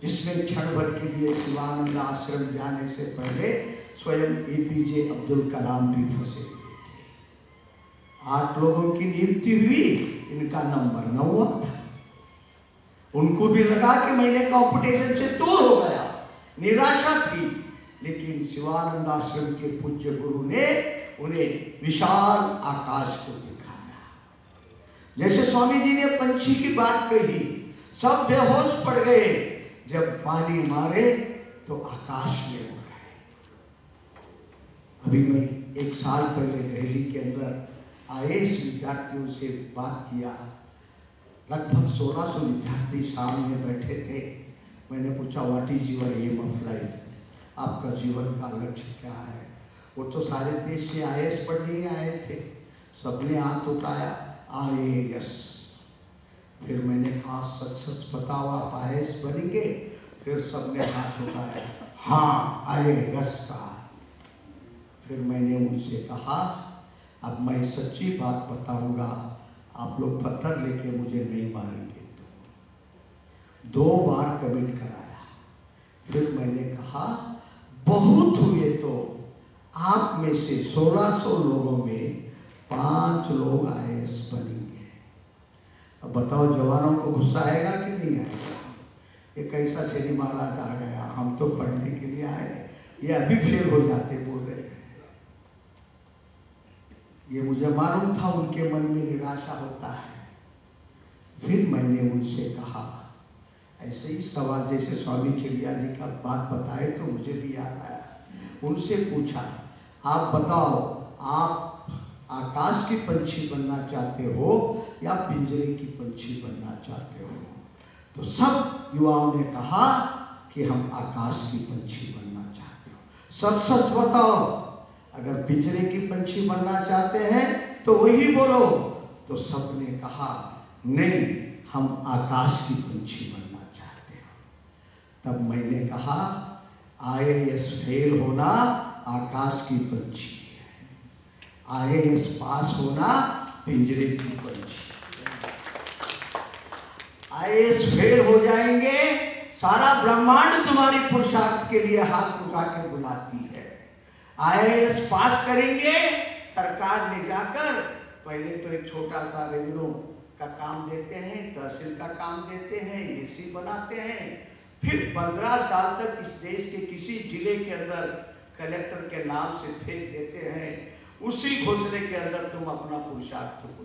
जिसमें क्षण भर के लिए शिवानंद आश्रम जाने से पहले स्वयं APJ अब्दुल कलाम भी फंसे हुए थे। 8 लोगों की नियुक्ति हुई, इनका नंबर 9 हुआ था। उनको भी लगा कि मैंने कंपटीशन से दूर हो गया, निराशा थी, लेकिन शिवानंद आश्रम के पूज्य गुरु ने उन्हें विशाल आकाश को दिखाया। जैसे स्वामी जी ने पंछी की बात कही, सब बेहोश पड़ गए, जब पानी मारे तो आकाश में उड़ गए। अभी मैं 1 साल पहले दिल्ली के अंदर IAS विद्यार्थियों से बात किया लगभग 1600 विद्यार्थी सामने बैठे थे। मैंने पूछा what is your aim of life, आपका जीवन का लक्ष्य क्या है? वो तो सारे देश से IAS पढ़ने ही आए थे। सबने हाथ उठाया IAS। फिर मैंने कहा सच सच बताओ आप IAS बनेंगे? फिर सबने हाथ उठाया हाँ IAS का। फिर मैंने उनसे कहा अब मैं सच्ची बात बताऊंगा, आप लोग पत्थर लेके मुझे नहीं मारेंगे। 2 बार कमिट कराया। फिर मैंने कहा बहुत हुए तो आप में से 1600 लोगों में 5 लोग IAS बनेंगे। अब बताओ जवानों को गुस्सा आएगा कि नहीं आएगा? ये कैसा शनि महाराज आ गया, हम तो पढ़ने के लिए आए, ये अभी फेल हो जाते बोल रहे हैं। ये मुझे मालूम था उनके मन में निराशा होता है। फिर मैंने उनसे कहा ऐसे ही सवाल जैसे स्वामी चिड़िया जी का बात बताए तो मुझे भी याद आया। उनसे पूछा आप बताओ आप आकाश की पंछी बनना चाहते हो या पिंजरे की पंछी बनना चाहते हो? तो सब युवाओं ने कहा कि हम आकाश की पंछी बनना चाहते हो। सच सच बताओ, अगर पिंजरे की पंछी बनना चाहते हैं तो वही बोलो। तो सबने कहा नहीं, हम आकाश की पंछी बनना चाहते हैं। तब मैंने कहा IAS फेल होना आकाश की पंछी है, IAS पास होना पिंजरे की पंछी। IAS फेल हो जाएंगे, सारा ब्रह्मांड तुम्हारी पुरुषार्थ के लिए हाथ उठा के बुलाती है। IAS पास करेंगे, सरकार ले जाकर पहले तो एक छोटा सा रेवेन्यू का काम देते हैं, तहसील का काम देते हैं, AC बनाते हैं। फिर 15 साल तक इस देश के किसी जिले के अंदर कलेक्टर के नाम से फेंक देते हैं। उसी घोंसले के अंदर तुम अपना पुरुषार्थ को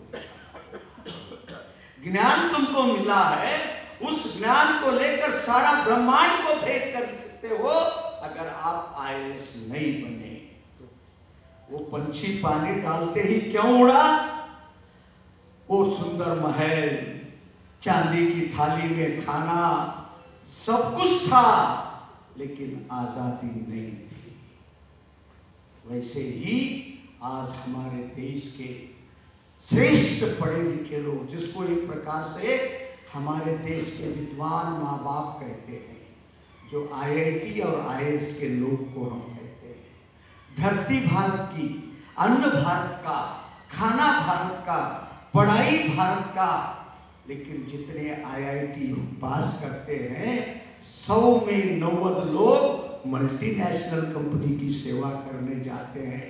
ज्ञान तुमको मिला है, उस ज्ञान को लेकर सारा ब्रह्मांड को भेद कर सकते हो। अगर आप IAS नहीं बने तो वो पंछी पानी डालते ही क्यों उड़ा? वो सुंदर महल, चांदी की थाली में खाना, सब कुछ था, लेकिन आजादी नहीं थी। वैसे ही आज हमारे देश के श्रेष्ठ पढ़े लिखे लोग, जिसको एक प्रकार से हमारे देश के विद्वान माँ बाप कहते हैं, जो IIT और IAS के लोग को हम कहते हैं, धरती भारत की, अन्न भारत का, खाना भारत का, पढ़ाई भारत का। लेकिन जितने IIT पास करते हैं 100 में 90 लोग मल्टीनेशनल कंपनी की सेवा करने जाते हैं।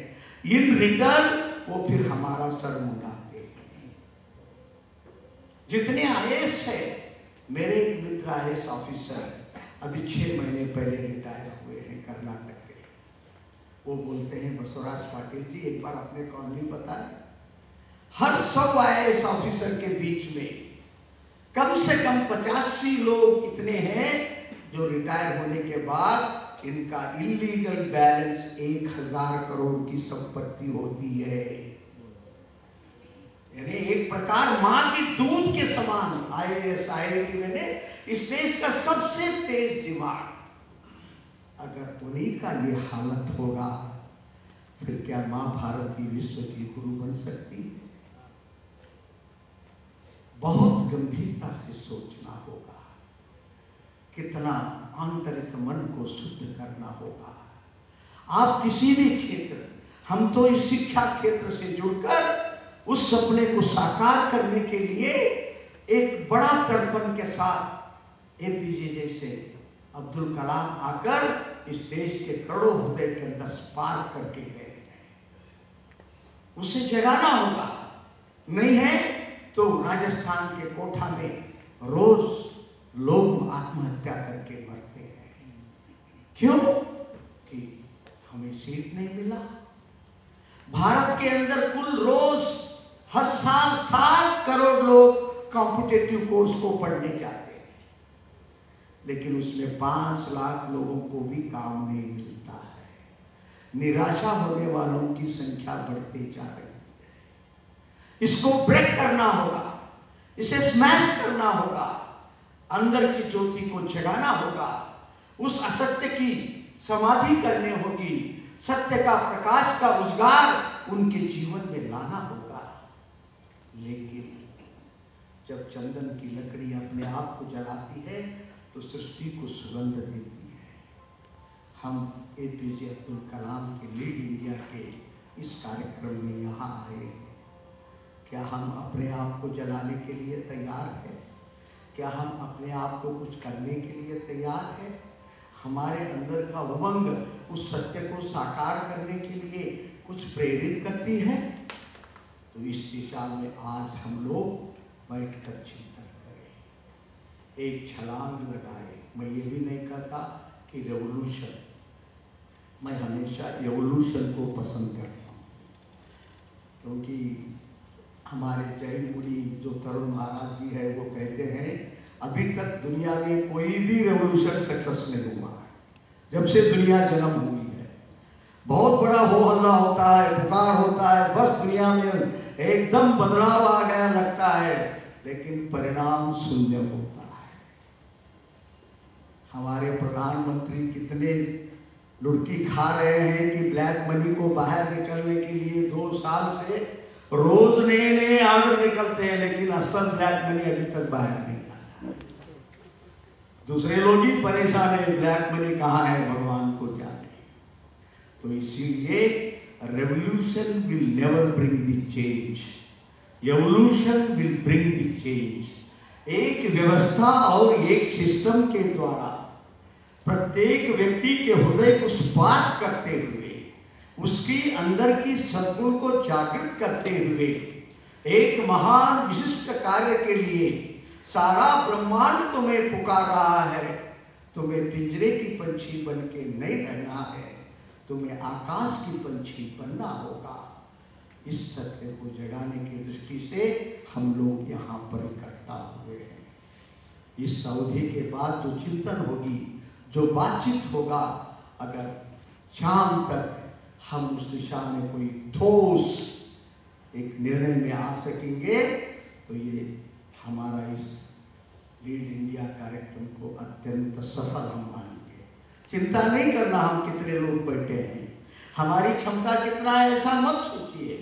इन रिटर्न वो फिर हमारा सर मुंडाते हैं। जितने IAS है, मेरे एक मित्र IAS ऑफिसर अभी 6 महीने पहले रिटायर हुए हैं कर्नाटक के। वो बोलते हैं बसवराज पाटिल जी एक बार अपने कॉलोनी बताए, हर 100 IAS ऑफिसर के बीच में कम से कम 85 लोग इतने हैं जो रिटायर होने के बाद इनका इलीगल बैलेंस 1000 करोड़ की संपत्ति होती है। यानी एक प्रकार मां की दूध के समान IAS IIT में इस देश का सबसे तेज दिमाग, अगर उन्हीं का ये हालत होगा फिर क्या मां भारती विश्व की गुरु बन सकती है? बहुत गंभीरता से सोचना होगा, कितना आंतरिक मन को शुद्ध करना होगा। आप किसी भी क्षेत्र, हम तो इस शिक्षा क्षेत्र से जुड़कर उस सपने को साकार करने के लिए एक बड़ा तड़पन के साथ APJ जैसे अब्दुल कलाम आकर इस देश के करोड़ों हृदय के अंदर स्पार्क करके गए हैं। उसे जगाना होगा, नहीं है तो राजस्थान के कोटा में रोज लोग आत्महत्या करके मरते हैं। क्यों? कि हमें सीट नहीं मिला। भारत के अंदर कुल रोज हर साल 7 करोड़ लोग कॉम्पिटिटिव कोर्स को पढ़ने जाते हैं, लेकिन उसमें 5 लाख लोगों को भी काम नहीं मिलता है। निराशा होने वालों की संख्या बढ़ती जा रही है। इसको ब्रेक करना होगा, इसे स्मैश करना होगा, अंदर की ज्योति को जगाना होगा, उस असत्य की समाधि करनी होगी, सत्य का प्रकाश का उजागर उनके जीवन में लाना होगा। लेकिन जब चंदन की लकड़ी अपने आप को जलाती है तो सृष्टि को सुगंध देती है। हम APJ अब्दुल कलाम के लीड इंडिया के इस कार्यक्रम में यहाँ आए। क्या हम अपने आप को जलाने के लिए तैयार हैं? क्या हम अपने आप को कुछ करने के लिए तैयार हैं? हमारे अंदर का उमंग उस सत्य को साकार करने के लिए कुछ प्रेरित करती है? तो इस दिशा में आज हम लोग बैठकर चिंतन करें, एक छलांग लगाए। मैं ये भी नहीं कहता कि रेवोल्यूशन, मैं हमेशा एवोल्यूशन को पसंद करता हूँ, क्योंकि हमारे जैन मुनि जो तरुण महाराज जी है वो कहते हैं अभी तक दुनिया में कोई भी रेवोल्यूशन सक्सेस नहीं हुआ है जब से दुनिया जन्म हुई है। बहुत बड़ा हो हल्ला होता है, पुकार होता है, बस दुनिया में एकदम बदलाव आ गया लगता है, लेकिन परिणाम शून्य होता है। हमारे प्रधानमंत्री कितने लुढ़की खा रहे हैं कि ब्लैक मनी को बाहर निकलने के लिए 2 साल से रोज नए नए ऑर्डर निकलते हैं, लेकिन असल ब्लैक मनी अभी तक बाहर नहीं आया। दूसरे लोग ही परेशान है, ब्लैक मनी कहाँ है भगवान को जाने। तो इसीलिए revolution will never bring the change, evolution will bring the change. एक व्यवस्था और एक सिस्टम के द्वारा प्रत्येक व्यक्ति के हृदय को स्पार्क करते हुए, उसकी अंदर की सद्गुण को जागृत करते हुए, एक महान विशिष्ट कार्य के लिए सारा ब्रह्मांड तुम्हें पुकार रहा है। तुम्हें पिंजरे की पंछी बन के नहीं रहना है, तुम्हें आकाश की पंछी बनना होगा। इस सत्य को जगाने की दृष्टि से हम लोग यहाँ पर इकट्ठा हुए हैं। इस अवधि के बाद जो चिंतन होगी, जो बातचीत होगा, अगर शाम तक हम उस दिशा में कोई ठोस एक निर्णय में आ सकेंगे तो ये हमारा इस लीड इंडिया कार्यक्रम को अत्यंत सफल हम मानेंगे। चिंता नहीं करना हम कितने लोग बैठे हैं, हमारी क्षमता कितना है ऐसा मत सोचिए।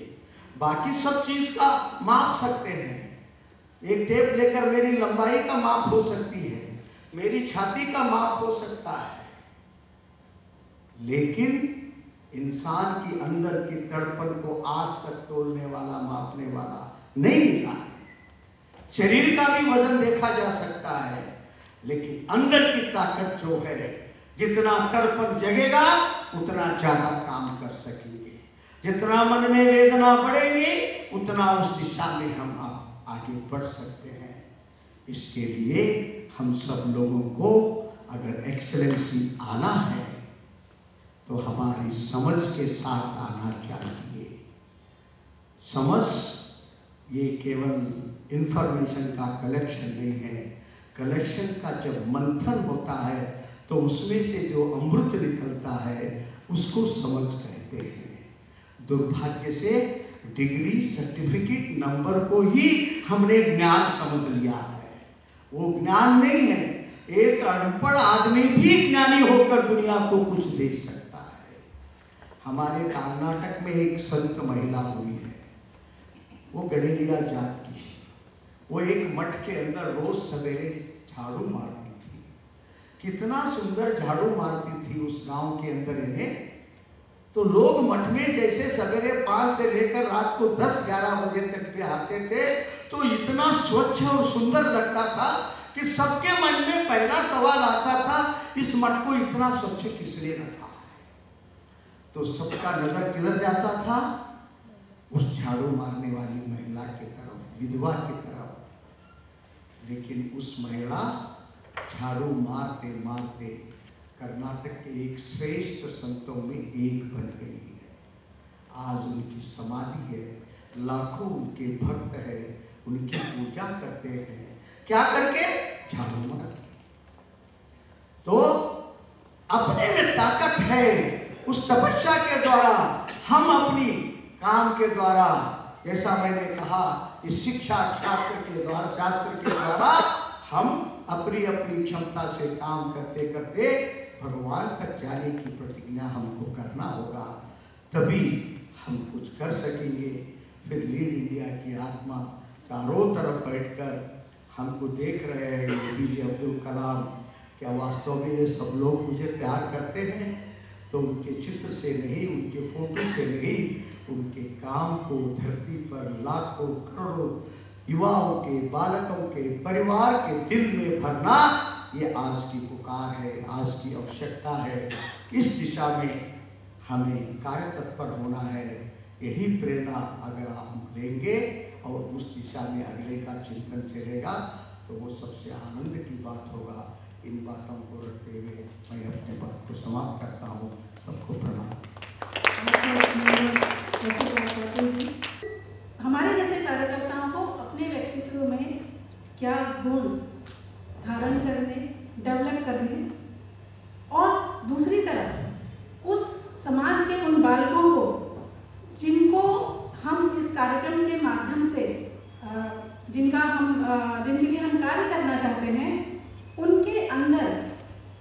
बाकी सब चीज का माप सकते हैं। एक टेप लेकर मेरी लंबाई का माप हो सकती है, मेरी छाती का माप हो सकता है, लेकिन इंसान की अंदर की तड़पन को आज तक तोलने वाला, मापने वाला नहीं मिला है। शरीर का भी वजन देखा जा सकता है, लेकिन अंदर की ताकत जो है, जितना तड़पन जगेगा उतना ज्यादा काम कर सकेंगे। जितना मन में वेदना बढ़ेगी उतना उस दिशा में हम आगे बढ़ सकते हैं। इसके लिए हम सब लोगों को अगर एक्सेलेंसी आना है तो हमारी समझ के साथ आना चाहिए। समझ ये केवल इंफॉर्मेशन का कलेक्शन नहीं है। कलेक्शन का जब मंथन होता है तो उसमें से जो अमृत निकलता है उसको समझ कहते हैं। दुर्भाग्य से डिग्री, सर्टिफिकेट, नंबर को ही हमने ज्ञान समझ लिया है। वो ज्ञान नहीं है। एक अनपढ़ आदमी भी ज्ञानी होकर दुनिया को कुछ दे सकता है। हमारे कर्नाटक में एक संत महिला हुई है, वो गडेरिया जात की। वो एक मठ के अंदर रोज सवेरे झाड़ू मारती थी। कितना सुंदर झाड़ू मारती थी उस गांव के अंदर इन्हें। तो लोग मठ में जैसे सवेरे 5 से लेकर रात को 10-11 बजे तक पे आते थे तो इतना स्वच्छ और सुंदर लगता था कि सबके मन में पहला सवाल आता था, इस मठ को इतना स्वच्छ किसने रखा है। तो सबका नजर किधर जाता था? उस झाड़ू मारने वाली महिला की तरफ, विधवा की तरफ। लेकिन उस महिला झाड़ू मारते मारते कर्नाटक के एक श्रेष्ठ संतों में एक बन गई है। आज उनकी समाधि है, लाखों उनके भक्त है, उनकी पूजा करते हैं। क्या करके? झाड़ू मार के। तो अपने में ताकत है। उस तपस्या के द्वारा हम अपनी काम के द्वारा जैसा मैंने कहा, इस शिक्षा शास्त्र के द्वारा हम अपनी अपनी क्षमता से काम करते करते भगवान तक जाने की प्रतिज्ञा हमको करना होगा, तभी हम कुछ कर सकेंगे। फिर लीड इंडिया की आत्मा चारों तरफ बैठकर हमको देख रहे हैं, APJ अब्दुल कलाम, क्या वास्तव में ये सब लोग मुझे प्यार करते हैं? तो उनके चित्र से नहीं, उनके फोटो से नहीं, उनके काम को धरती पर लाखों करोड़ों युवाओं के, बालकों के, परिवार के दिल में भरना, ये आज की पुकार है, आज की आवश्यकता है। इस दिशा में हमें कार्य तत्पर होना है। यही प्रेरणा अगर हम लेंगे और उस दिशा में अगले का चिंतन चलेगा तो वो सबसे आनंद की बात होगा। इन बातों को रखते हुए मैं अपनी बात को समाप्त करता हूँ। सबको प्रणाम। हमारे जैसे कार्यकर्ताओं को अपने व्यक्तित्व में क्या गुण धारण करने, डेवलप करने, और दूसरी तरफ उस समाज के उन बालकों को जिनको हम इस कार्यक्रम के माध्यम से जिनके लिए हम कार्य करना चाहते हैं, उनके अंदर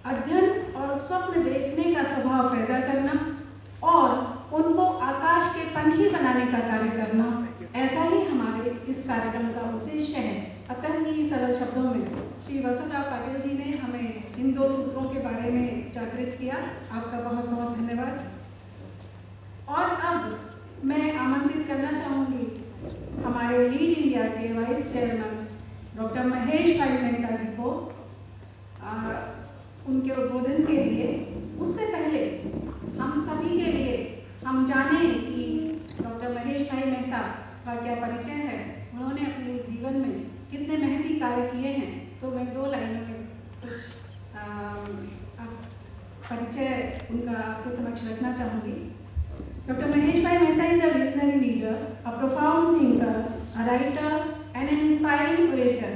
अध्ययन और स्वप्न देखने का स्वभाव पैदा करना और उनको आकाश के पंछी बनाने का कार्य करना, ऐसा ही हमारे इस कार्यक्रम का उद्देश्य है। अतः ही सरल शब्दों में श्री वसंतराव पाटिल जी ने हमें इन 2 सूत्रों के बारे में जागृत किया। आपका बहुत बहुत धन्यवाद। और अब मैं आमंत्रित करना चाहूँगी हमारे लीड इंडिया के वाइस चेयरमैन डॉक्टर महेश भाई मेहता जी को उनके उद्बोधन के लिए। उससे पहले हम सभी के लिए हम जाने कि डॉक्टर महेश भाई मेहता का क्या परिचय है, उन्होंने अपने जीवन में कितने मेहनती कार्य किए हैं, तो मैं 2 लाइनों में कुछ परिचय उनका आपके समक्ष रखना चाहूँगी। Dr. Mahesh Bhai Mehta is a visionary leader, a profound thinker, a writer, and an inspiring orator.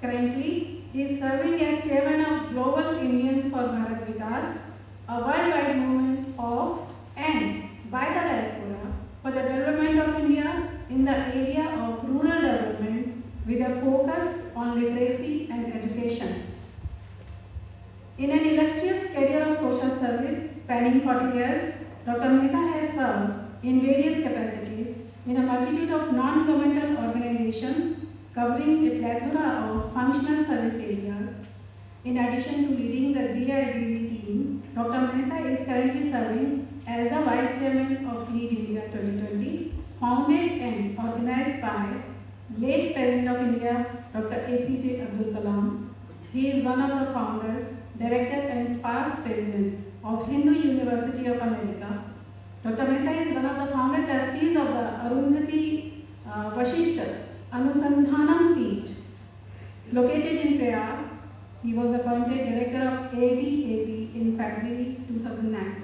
Currently, he is serving as chairman of Global Indians for Bharat Vikas, a worldwide movement of and by the diaspora for the development of India in the area of rural development with a focus on literacy and education. In an illustrious career of social service spanning 40 years, Dr. Mehta has served in various capacities in a multitude of non-governmental organizations covering a plethora of functional service areas. In addition to leading the GIDD team, Dr. Mehta is currently serving as the Vice Chairman of Lead India 2020, founded and organized by late President of India, Dr. APJ Abdul Kalam. He is one of the founders, Director and past President of Hindu University of America. Dr. Mehta is one of the founder trustees of the Arundhati Vashishta Anusandhanam Peeth, located in Prayag. He was appointed Director of AVAP in February 2009.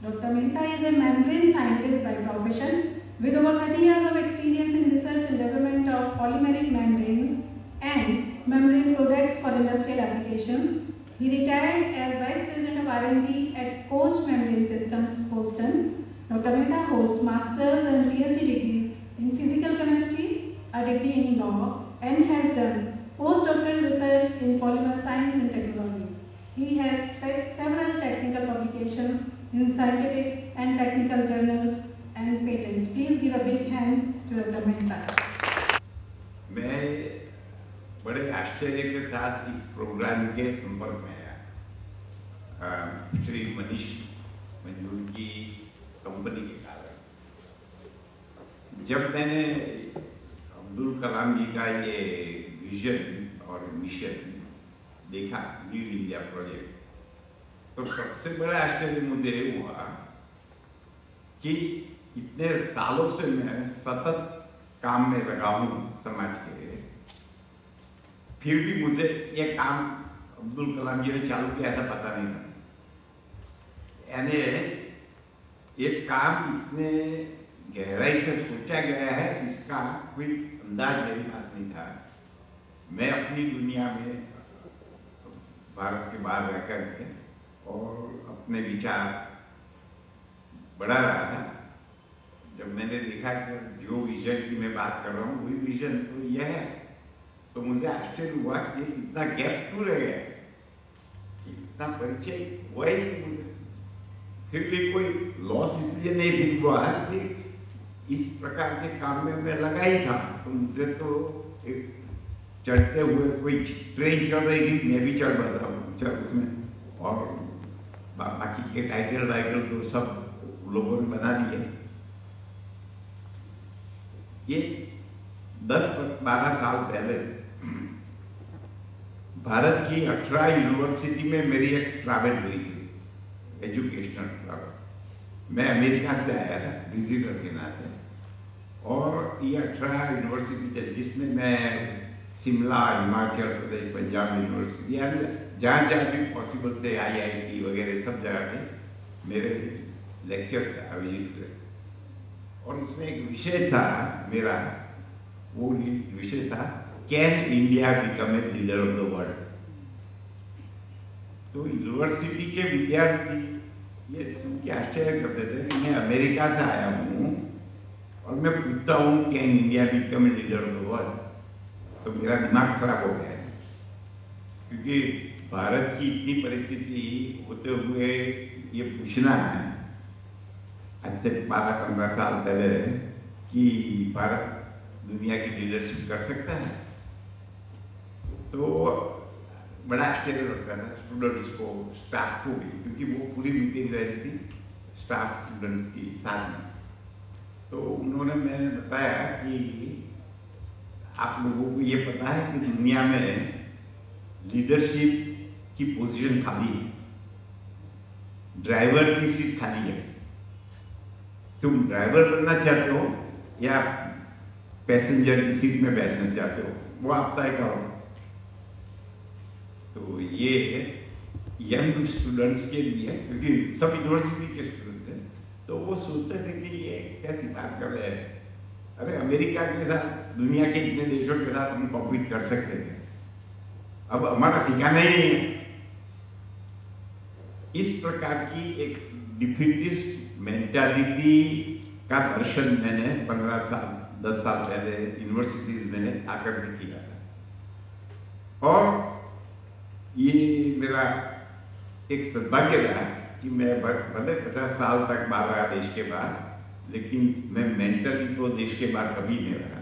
Dr. Mehta is a membrane scientist by profession with over 30 years of experience in research and development of polymeric membranes and membrane products for industrial applications. He retired as Vice President of R&D at Coast Membrane Systems, Boston. Dr. Mehta holds Master's and PhD degrees in Physical Chemistry, a degree in Law, and has done postdoctoral research in Polymer Science and Technology. He has several technical publications in scientific and technical journals and patents. Please give a big hand to Dr. Mehta. मैं बड़े आश्चर्य के साथ इस programme के संपर्क में आया श्री मनीष मंजूर की कंपनी के कारण। जब मैंने अब्दुल कलाम जी का ये विजन और मिशन देखा, न्यू इंडिया प्रोजेक्ट, तो सबसे बड़ा आश्चर्य मुझे हुआ कि इतने सालों से मैं सतत काम में लगा हूँ समाज के, फिर भी मुझे ये काम अब्दुल कलाम जी ने चालू किया ऐसा पता नहीं था। यानी ये काम इतने गहराई से सोचा गया है, इसका कोई अंदाज मेरे पास नहीं था। मैं अपनी दुनिया में भारत के बाहर रह करके और अपने विचार बढ़ा रहा था। जब मैंने देखा कि जो विजन की मैं बात कर रहा हूँ वही विजन तो यह है, तो मुझे आश्चर्य हुआ कि इतना गैप क्यों रह गया, इतना परिचय हुआ ही नहीं मुझे। फिर भी कोई लॉस इसलिए नहीं फील हुआ कि इस प्रकार के काम में मैं लगा ही था, तो मुझे तो एक चढ़ते हुए कोई ट्रेन चल रही थी, मैं भी चढ़ बसा उसमें, और बाकी के टाइटल वाइटल तो सब लोगों ने बना दिए। ये 10-12 साल पहले भारत की 18 यूनिवर्सिटी में मेरी एक ट्रैवल हुई थी, एजुकेशनल ट्रैवल। मैं अमेरिका से आया था विजिटर के नाते, और ये 18 यूनिवर्सिटी थे जिसमें मैं शिमला, हिमाचल प्रदेश, पंजाब यूनिवर्सिटी, यानी जहाँ जहाँ भी पॉसिबल थे, IIT वगैरह सब जगह पे मेरे लेक्चर्स आयोजित हुए। और उसमें एक विषय था मेरा, वो विषय था can India become a leader of the world. तो यूनिवर्सिटी के विद्यार्थी ये सुन के आश्चर्य करते थे कि मैं अमेरिका से आया हूँ और मैं पूछता हूँ can India become a leader of the world, तो मेरा दिमाग खराब हो गया है, क्योंकि भारत की इतनी परिस्थिति होते हुए ये पूछना है आज से 12-15 साल पहले कि भारत दुनिया की लीडरशिप कर सकता है, तो बड़ा आश्चर्य लगता था स्टूडेंट्स को, स्टाफ को भी, क्योंकि वो पूरी मीटिंग रही थी स्टाफ स्टूडेंट्स की साथ में। तो उन्होंने मैंने बताया कि आप लोगों को ये पता है कि दुनिया में लीडरशिप की पोजीशन खाली है, ड्राइवर की सीट खाली है। तुम ड्राइवर बनना चाहते हो या पैसेंजर की सीट में बैठना चाहते हो, वो आप तय करो। तो ये यंग स्टूडेंट्स के लिए, क्योंकि सब यूनिवर्सिटी के स्टूडेंट थे, तो वो सोचते थे कि ये कैसी बात कर रहे हैं, अरे अमेरिका के साथ दुनिया के इतने देशों के साथ हम कॉम्पीट कर सकते थे, अब हमारा ठिकाना ही नहीं है। इस प्रकार की एक डिफीटिस्ट मेंटालिटी का दर्शन मैंने 10 साल पहले यूनिवर्सिटीज में आकर के किया था। और ये मेरा एक सौभाग्य रहा कि मैं भले 50 साल तक बाहर रहा देश के बाहर, लेकिन मैं मेंटली तो देश के बाहर कभी नहीं रहा।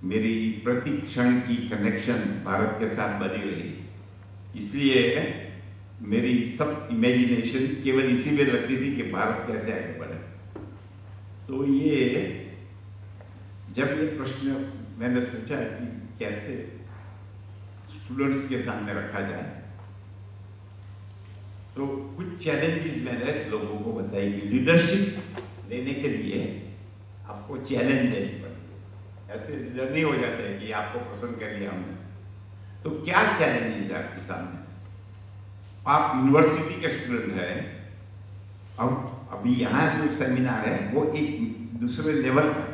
मेरी प्रति क्षण की कनेक्शन भारत के साथ बनी रही, इसलिए मेरी सब इमेजिनेशन केवल इसी में लगती थी कि भारत कैसे आगे बढ़े। तो ये जब ये प्रश्न मैंने सोचा कि कैसे स्टूडेंट्स के सामने रखा जाए, तो कुछ चैलेंजेस मैंने लोगों को बताई कि लीडरशिप लेने के लिए आपको चैलेंज देनी पड़ेगी, ऐसे लीडर नहीं हो जाते हैं कि आपको पसंद कर लिया हमने। तो क्या चैलेंजेस है आपके सामने? आप यूनिवर्सिटी के स्टूडेंट हैं, अब अभी यहाँ जो सेमिनार है वो एक दूसरे लेवल का,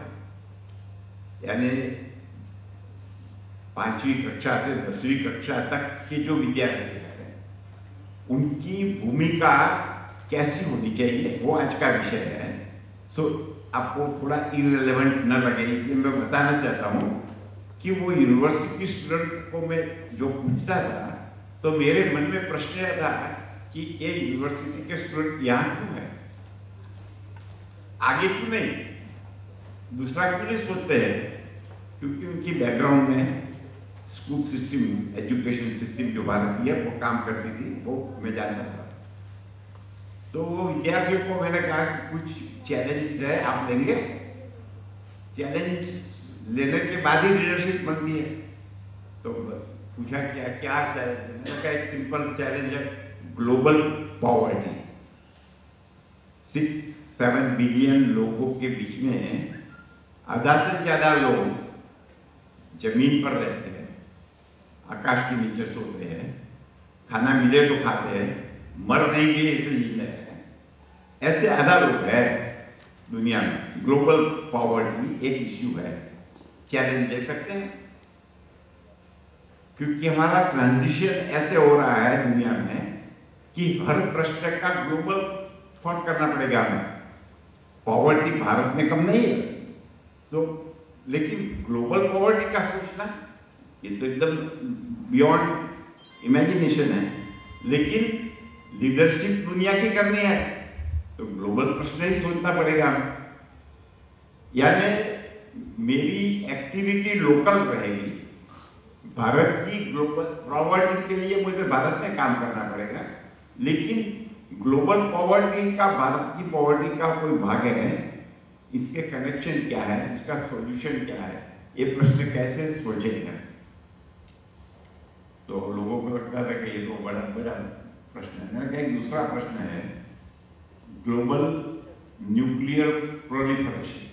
यानी 5वीं कक्षा से 10वीं कक्षा तक के जो विद्यार्थी हैं उनकी भूमिका कैसी होनी चाहिए, वो आज का विषय है। सो आपको थोड़ा इररिलेवेंट न लगे, इसलिए मैं बताना चाहता हूँ कि वो यूनिवर्सिटी स्टूडेंट को मैं जो पूछता था, तो मेरे मन में प्रश्न यह था कि ये यूनिवर्सिटी के स्टूडेंट यहाँ क्यों है, आगे क्यों नहीं, दूसरा क्यों नहीं सोचते हैं, क्योंकि उनकी बैकग्राउंड में स्कूल सिस्टम, एजुकेशन सिस्टम जो भारतीय है वो काम करती थी, वो मैं जानता था। तो विद्यार्थियों को मैंने कहा कि कुछ चैलेंजेस है, आप लेंगे? चैलेंज लेने के बाद ही लीडरशिप बनती है। तो पूछा क्या क्या चैलेंज? मैंने कहा एक सिंपल चैलेंज है, ग्लोबल पॉवर्टी। 6-7 बिलियन लोगों के बीच में आधा से ज्यादा लोग जमीन पर रहते हैं, आकाश के नीचे सोते हैं, खाना मिले तो खाते हैं, मर नहीं गए इसलिए जी रहे हैं। ऐसे आधा लोग है दुनिया में। ग्लोबल पॉवर्टी एक इश्यू है, चैलेंज ले सकते हैं, क्योंकि हमारा ट्रांजिशन ऐसे हो रहा है दुनिया में कि हर प्रश्न का ग्लोबल थॉट करना पड़ेगा हमें। पॉवर्टी भारत में कम नहीं है, तो लेकिन ग्लोबल पॉवर्टी का सोचना ये तो एकदम बियॉन्ड इमेजिनेशन है। लेकिन लीडरशिप दुनिया की करनी है तो ग्लोबल प्रश्न ही सोचना पड़ेगा। यानी मेरी एक्टिविटी लोकल रहेगी, भारत की ग्लोबल पॉवर्टी के लिए मुझे भारत में काम करना पड़ेगा, लेकिन ग्लोबल पॉवर्टी का भारत की पॉवर्टी का कोई भाग है, इसके कनेक्शन क्या है, इसका सॉल्यूशन क्या है, ये प्रश्न कैसे सोचेंगे। तो लोगों को लगता था कि ये तो बड़ा बड़ा प्रश्न है। मैंने कहा एक दूसरा प्रश्न है ग्लोबल न्यूक्लियर प्रोलिफरेशन।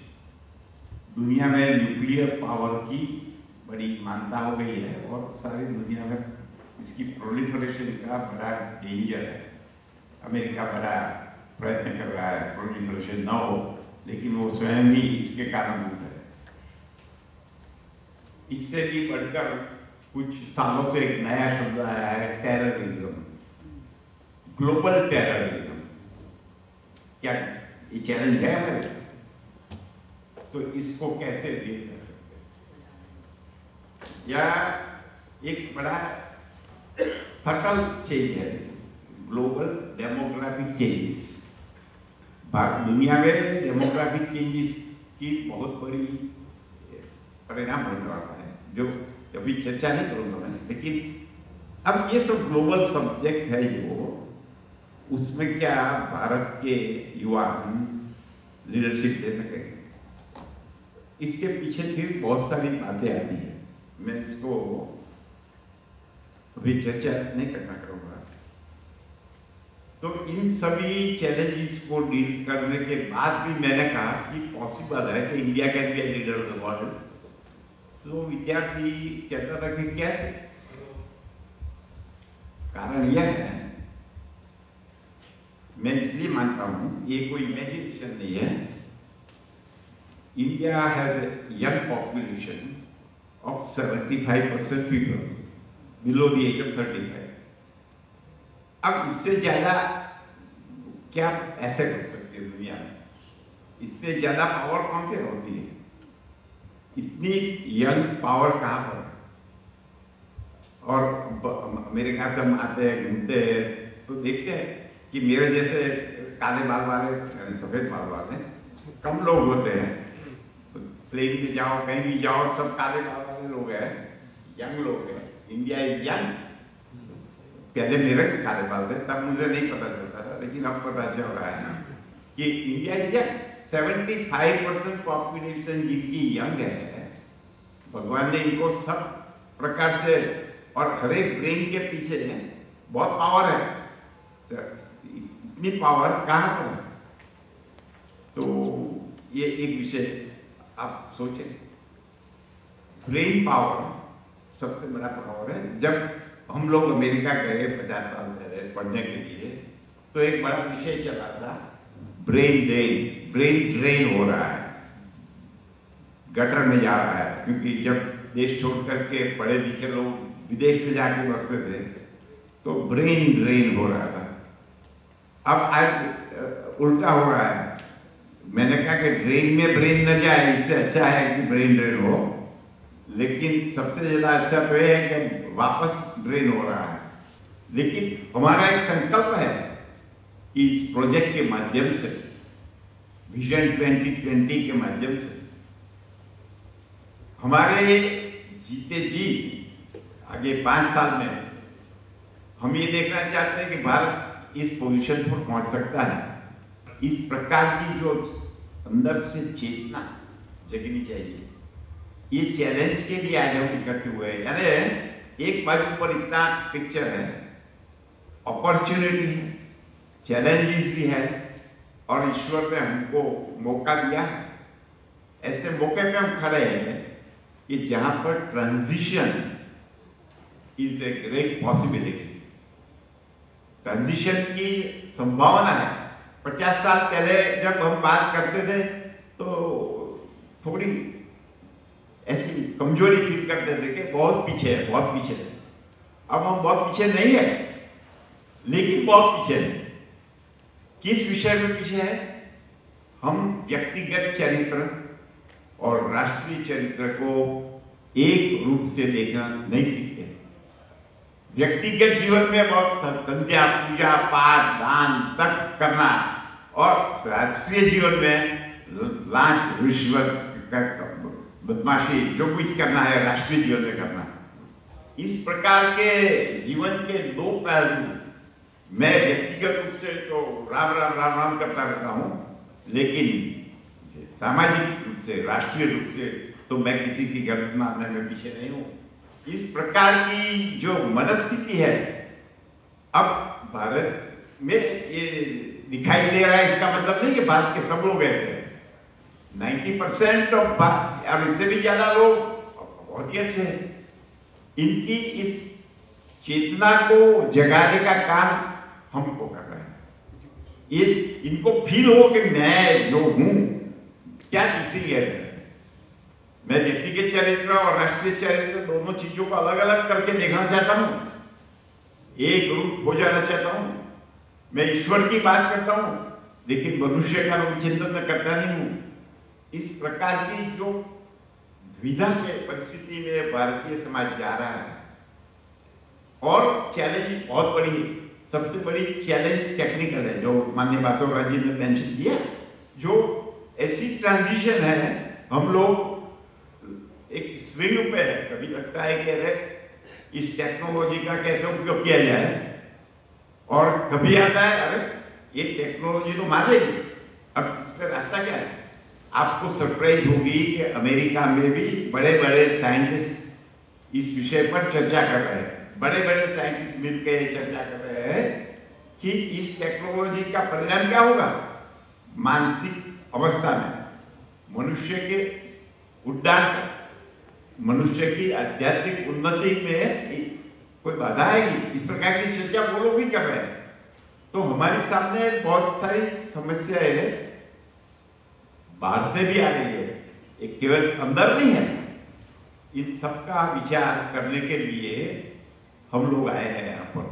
दुनिया में न्यूक्लियर पावर की बड़ी मान्यता हो गई है और सारी दुनिया में इसकी प्रोलिफरेशन का बड़ा डेंजर है। अमेरिका बड़ा प्रयत्न कर रहा है प्रोलिफरेशन ना हो, लेकिन वो स्वयं ही इसके कारणभूत है। इससे भी बढ़कर कुछ सालों से एक नया शब्द आया है, टेररिज्म, ग्लोबल टेररिज्म। क्या ये चैलेंज है हमारे? तो इसको कैसे डील कर सकते हैं? या एक बड़ा सटल चेंज है, ग्लोबल डेमोग्राफिक चेंजेस। दुनिया में डेमोग्राफिक चेंजेस की बहुत बड़ी परिणाम होने वाला है, जो अभी चर्चा नहीं करूंगा मैं। लेकिन अब ये सब ग्लोबल सब्जेक्ट है जो, उसमें क्या भारत के युवा लीडरशिप दे सकेंगे? इसके पीछे फिर बहुत सारी बातें आती है, मैं इसको अभी चर्चा नहीं करना चाहूँगा। तो इन सभी चैलेंजेस को डील करने के बाद भी मैंने कहा कि पॉसिबल है कि India can be a leader of the world. तो विद्यार्थी कहता था कि कैसे? कारण यह है, मैं इसलिए मानता हूं, ये कोई इमेजिनेशन नहीं है। India has a young population of 75% people below the age of 35। अब इससे ज्यादा क्या ऐसे कर सकते हैं दुनिया में? इससे ज्यादा पावर कौन से होती है? इतनी यंग पावर कहाँ पर है? और मेरे ख्याल से हम आते हैं, घूमते हैं, तो देखते हैं कि मेरे जैसे काले बाल वाले, सफेद बाल वाले कम लोग होते हैं। प्लेन में जाओ, कहीं भी जाओ, सब काले बाल वाले लोग हैं, यंग लोग हैं। India is young. पहले मेरे काले बाल थे, तब मुझे नहीं पता चलता था, लेकिन अब पता चल रहा है कि इंडिया इज यंग। 75% पॉपुलेशन जिनकी यंग है, भगवान ने इनको सब प्रकार से, और हर एक ब्रेन के पीछे बहुत पावर है। इतनी पावर कहाँ पर है? तो ये एक विषय आप सोचें। ब्रेन पावर सबसे बड़ा पावर है। जब हम लोग अमेरिका गए 50 साल पहले पढ़ने के लिए, तो एक बड़ा विषय चला था, ब्रेन ड्रेन हो रहा है, गटर में जा रहा है। क्योंकि जब देश छोड़ करके पढ़े लिखे लोग विदेश में जाके बसते थे, तो ब्रेन ड्रेन हो रहा था। अब आज उल्टा हो रहा है। मैंने कहा कि ड्रेन में ब्रेन न जाए, इससे अच्छा है कि ब्रेन ड्रेन हो। लेकिन सबसे ज्यादा अच्छा तो यह है कि वापस ड्रेन हो रहा है। लेकिन हमारा एक संकल्प है कि इस प्रोजेक्ट के माध्यम से, विजन 2020 के माध्यम से, हमारे जीते जी आगे 5 साल में हम ये देखना चाहते हैं कि भारत इस पोजीशन पर पहुंच सकता है। इस प्रकार की जो अंदर से चेतना जगनी चाहिए, ये चैलेंज के लिए आज हम इकट्ठे हुए हैं। यानी एक बाजू पर इतना पिक्चर है, अपॉर्चुनिटी है, चैलेंजेस भी है, और ईश्वर ने हमको मौका दिया है। ऐसे मौके पे हम खड़े हैं कि जहां पर transition is a great possibility. Transition की संभावना है। 50 साल पहले जब हम बात करते थे तो थोड़ी ऐसी कमजोरी फील करते थे कि बहुत पीछे है, बहुत पीछे है। अब हम बहुत पीछे नहीं है, लेकिन बहुत पीछे है। किस विषय में पीछे है? हम व्यक्तिगत चरित्र और राष्ट्रीय चरित्र को एक रूप से देखना नहीं सीखते। व्यक्तिगत जीवन में बहुत संध्या, पूजा, पाठ, दान तक करना, और राष्ट्रीय जीवन में लांच, रिश्वत, बदमाशी, जो कुछ करना है राष्ट्रीय जीवन में करना। इस प्रकार के जीवन के दो पहलू मैं व्यक्तिगत रूप से तो राम राम राम राम करता रहता हूँ, लेकिन सामाजिक रूप से, राष्ट्रीय रूप से तो मैं किसी की गलत मानने में पीछे नहीं हूँ। इस प्रकार की जो मनस्थिति है अब भारत में ये दिखाई दे रहा है, इसका मतलब नहीं कि भारत के सब लोग ऐसे हैं। 90% ऑफ भारत और इससे भी ज्यादा लोग बहुत ही अच्छे हैं। इनकी इस चेतना को जगाने का काम हमको कर रहे हैं। ये इनको फील हो कि मैं जो हूं क्या किसी है, मैं व्यक्तिगत चरित्र और राष्ट्रीय चरित्र दोनों चीजों को अलग अलग करके देखना चाहता हूं, एक रूप हो जाना चाहता हूं। मैं ईश्वर की बात करता हूं लेकिन मनुष्य का चिंतन मैं करता नहीं हूं। इस प्रकार की जो द्विधा के परिस्थिति में भारतीय समाज जा रहा है, और चैलेंज बहुत बड़ी है। सबसे बड़ी चैलेंज टेक्निकल है, जो माननीय बासवराज जी ने मेंशन किया, जो ऐसी ट्रांजिशन है, हम लोग एक स्विंग पे है। कभी लगता है कि अरे इस टेक्नोलॉजी का कैसे उपयोग किया जाए, और कभी आता है अरे ये टेक्नोलॉजी तो मानेगी, अब इस पर रास्ता क्या है। आपको सरप्राइज होगी कि अमेरिका में भी बड़े बड़े साइंटिस्ट इस विषय पर चर्चा कर रहे हैं। बड़े बड़े साइंटिस्ट मिलकर चर्चा कर रहे हैं कि इस टेक्नोलॉजी का परिणाम क्या होगा मानसिक अवस्था में, मनुष्य के उड्डान, मनुष्य की आध्यात्मिक उन्नति में कोई बाधा आएगी। इस प्रकार की चर्चा वो लोग भी कर रहे हैं। तो हमारे सामने बहुत सारी समस्याएं बाहर से भी आ रही है, एक केवल अंदर नहीं है। इन सबका विचार करने के लिए हम लोग आए हैं यहाँ पर,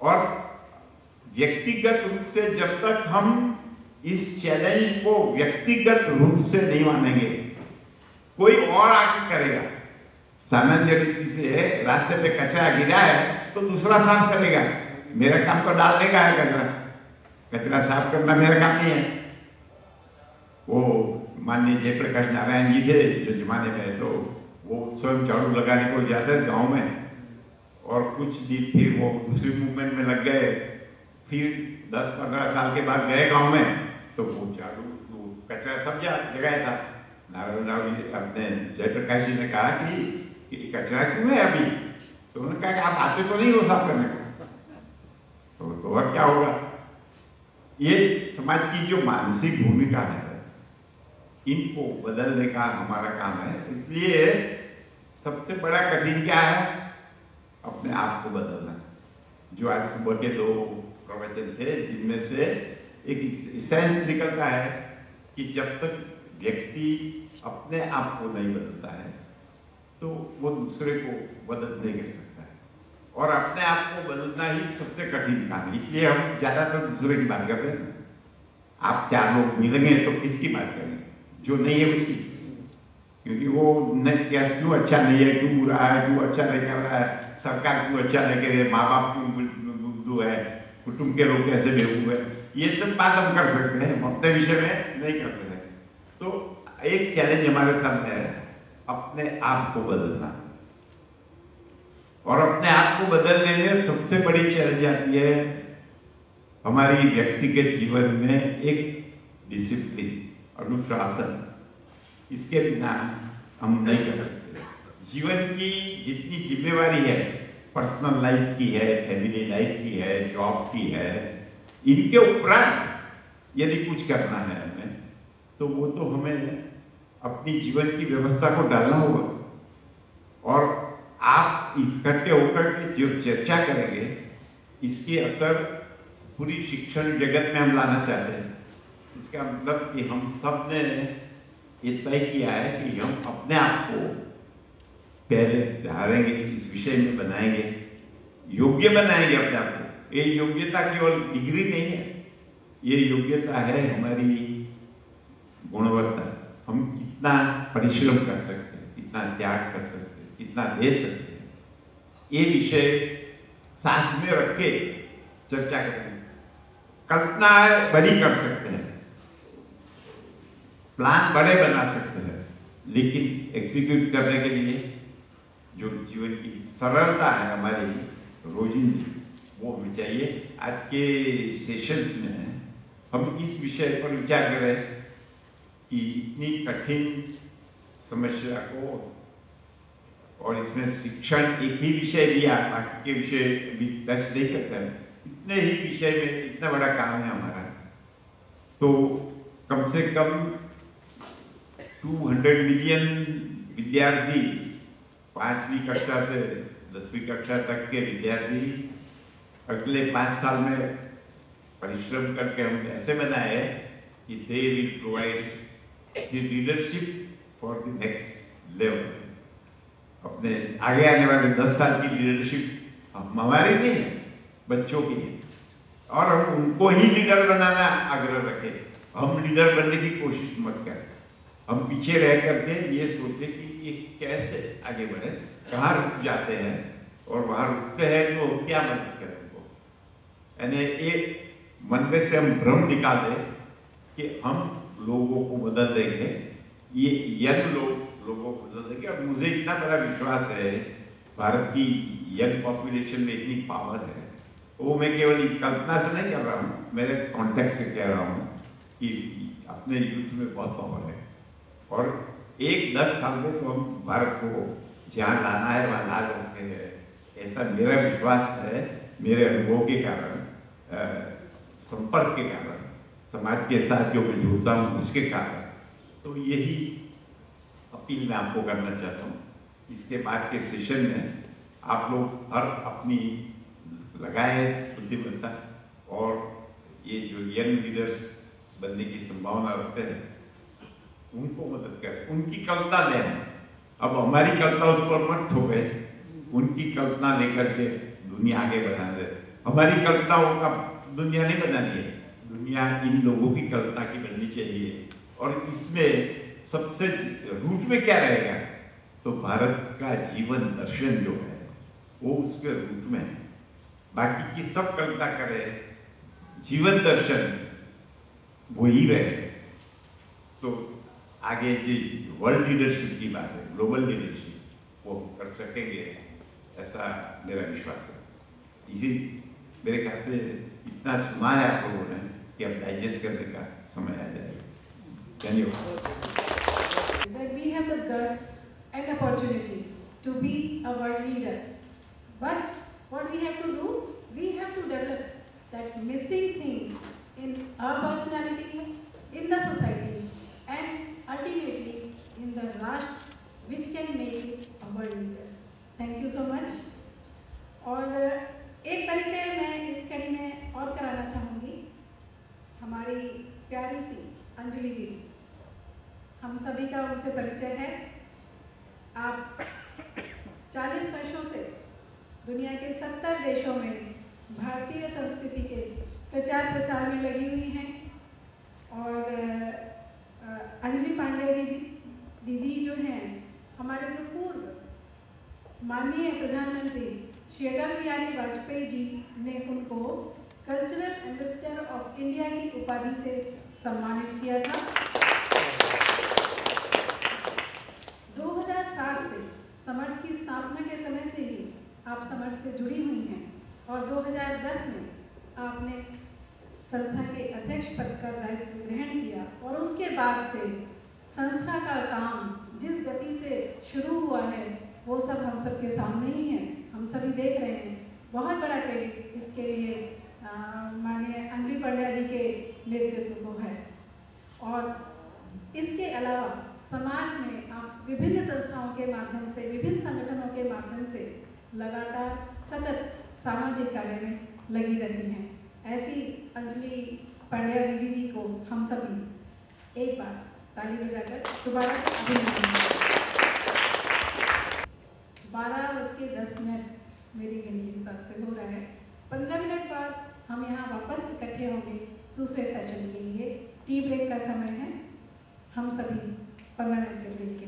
और व्यक्तिगत रूप से जब तक हम इस चैलेंज को व्यक्तिगत रूप से नहीं मानेंगे, कोई और आके करेगा। सामान्य रीति से रास्ते पे कचरा गिरा है तो दूसरा साफ करेगा, मेरा काम तो डालने का है कचरा, कचरा साफ करना मेरा काम नहीं है। वो माननीय जयप्रकाश नारायण जी थे जो जमाने में, तो वो स्वयं झाड़ू लगाने को जाते थे गाँव में, और कुछ दिन फिर वो दूसरी मूवमेंट में लग गए, फिर 10-15 साल के बाद गए गांव में, तो वो झाड़ू कचरा सब जगह था। नारायण जी अपने जयप्रकाश जी ने कहा कि कचरा क्यों है अभी, तो उन्होंने कहा कि आप आते तो नहीं हो साफ करने को, तो और क्या होगा। ये समाज की जो मानसिक भूमिका है, इनको बदलने का हमारा काम है। इसलिए सबसे बड़ा कठिन क्या है, अपने आप को बदलना। जो आज सुबह के 2 प्रवचन थे, जिनमें से एक सेंस निकलता है कि जब तक व्यक्ति अपने आप को नहीं बदलता है तो वो दूसरे को मदद नहीं कर सकता है, और अपने आप को बदलना ही सबसे कठिन काम है। इसलिए हम ज्यादातर दूसरे की बात करते हैं। आप 4 लोग मिलेंगे तो किसकी बात करेंगे, जो नहीं है उसकी, क्योंकि वो क्या क्यों अच्छा नहीं है, क्यों बुरा है, क्यों अच्छा नहीं कर रहा है, सरकार क्यों अच्छा नहीं कर रही है, माँ बाप क्यों बुद्धू है, कुटुंब के लोग कैसे बेवकूफ है, ये सब बात हम कर सकते हैं, हम अपने विषय में नहीं करते हैं। तो एक चैलेंज हमारे सामने है, अपने आप को बदलना। और अपने आप को बदलने में सबसे बड़ी चैलेंज आती है हमारी व्यक्तिगत जीवन में एक डिसिप्लिन, अनुशासन। इसके बिना हम नहीं कर सकते। जीवन की जितनी जिम्मेवारी है, पर्सनल लाइफ की है, फैमिली लाइफ की है, जॉब की है, इनके उपरांत यदि कुछ करना है हमें, तो वो तो हमें अपनी जीवन की व्यवस्था को डालना होगा। और आप इकट्ठे होकर के जो चर्चा करेंगे, इसके असर पूरी शिक्षण जगत में हम लाना चाहते हैं। इसका मतलब कि हम सब ने ये तय किया है कि हम अपने आप को पहले धारेंगे, इस विषय में बनाएंगे, योग्य बनाएंगे अपने आप को। ये योग्यता केवल डिग्री नहीं है, ये योग्यता है हमारी गुणवत्ता, हम कितना परिश्रम कर सकते हैं, कितना त्याग कर सकते हैं, कितना दे सकते हैं, ये विषय साथ में रख के चर्चा करेंगे। कल्पना बड़ी कर सकते हैं, प्लान बड़े बना सकते हैं, लेकिन एग्जीक्यूट करने के लिए जो जीवन की सरलता है हमारी रोजिंदी, वो हमें चाहिए। आज के सेशंस में हम इस विषय पर विचार करें कि इतनी कठिन समस्या को, और इसमें शिक्षण एक ही विषय लिया, बाकी के विषय भी टच नहीं करते हैं, इतने ही विषय में इतना बड़ा काम है हमारा, तो कम से कम 200 मिलियन विद्यार्थी 5वीं कक्षा से 10वीं कक्षा तक के विद्यार्थी अगले 5 साल में परिश्रम करके हम ऐसे बनाए कि they will provide the leadership for the next level. अपने आगे आने वाले 10 साल की लीडरशिप हमारी नहीं है, बच्चों की है, और हम उनको ही लीडर बनाना आग्रह रखें। हम लीडर बनने की कोशिश मत करें, हम पीछे रह करके ये सोचें कि ये कैसे आगे बढ़े, कहाँ रुक जाते हैं, और वहाँ रुकते हैं तो क्या मदद करें उनको। यानी एक मन में से हम भ्रम निकाल दें कि हम लोगों को बदल देंगे, ये यंग लोगों को बदल देंगे। और मुझे इतना बड़ा विश्वास है, भारत की यंग पॉपुलेशन में इतनी पावर है, वो मैं केवल कल्पना से नहीं कर रहा हूँ, मेरे कॉन्टेक्ट से कह रहा हूँ कि अपने यूथ में बहुत पावर है, और 1-10 साल में तो हम भारत को जहाँ लाना है वहाँ ला सकते हैं, ऐसा मेरा विश्वास है। मेरे अनुभव के कारण, संपर्क के कारण, समाज के साथ जो मैं जुड़ता हूँ उसके कारण, तो यही अपील मैं आपको करना चाहता हूँ। इसके बाद के सेशन में आप लोग हर अपनी लगाए बुद्धिमत्ता, और ये जो यंग लीडर्स बनने की संभावना रखते हैं उनको मदद करें, उनकी कल्पना लें। अब हमारी कल्पना उस पर मत ठोके, उनकी कल्पना लेकर के दुनिया आगे बढ़ा दे। हमारी कल्पनाओं का दुनिया नहीं बनानी है, दुनिया इन लोगों की कल्पना की बननी चाहिए। और इसमें सबसे रूट में क्या रहेगा, तो भारत का जीवन दर्शन जो है वो उसके रूट में है। बाकी की सब कल्पना करे, जीवन दर्शन वही रहे, तो आगे जो वर्ल्ड लीडरशिप की बात है, ग्लोबल लीडरशिप, वो कर सकेंगे, ऐसा मेरा विश्वास है। इसी मेरे ख्याल से इतना सुना है आप लोगों ने कि अब डाइजेस्ट करने का समय आ जाएगा। धन्यवाद। That we have the guts and opportunity to be a world leader, but what we have to do, we have to develop that missing thing in our personality, in the society, and ultimately in the Rashtra, which can make it a world leader. Thank you so much. और एक परिचय मैं इस कड़ी में और कराना चाहूँगी। हमारी प्यारी सी अंजलि दीदी, हम सभी का उनसे परिचय है। आप 40 वर्षों से दुनिया के 70 देशों में भारतीय संस्कृति के प्रचार प्रसार में लगी हुई हैं। और अंजलि पांडे जी दीदी जो हैं, हमारे जो पूर्व माननीय प्रधानमंत्री श्री अटल बिहारी वाजपेयी जी ने उनको कल्चरल एम्बेसडर ऑफ इंडिया की उपाधि से सम्मानित किया था। 2007 से समर्थ की स्थापना के समय से ही आप समर्थ से जुड़ी हुई हैं, और 2010 में आपने संस्था के अध्यक्ष पद का दायित्व ग्रहण किया, और उसके बाद से संस्था का काम जिस गति से शुरू हुआ है वो सब हम सबके सामने ही है, हम सभी देख रहे हैं। बहुत बड़ा क्रेडिट इसके लिए माननीय अंजलि पांड्या जी के नेतृत्व को है। और इसके अलावा समाज में आप विभिन्न संस्थाओं के माध्यम से, विभिन्न संगठनों के माध्यम से लगातार सतत सामाजिक कार्य में लगी रहती हैं। ऐसी अंजलि पांड्या दीदी जी को हम सभी एक बार ताली बजाकर दोबारा से अभिनंदन। 12:10 मेरी गिनती के हिसाब से हो रहा है। 15 मिनट बाद हम यहाँ वापस इकट्ठे होंगे दूसरे सेशन के लिए। टी ब्रेक का समय है। हम सभी परमानेंट कैथलिक के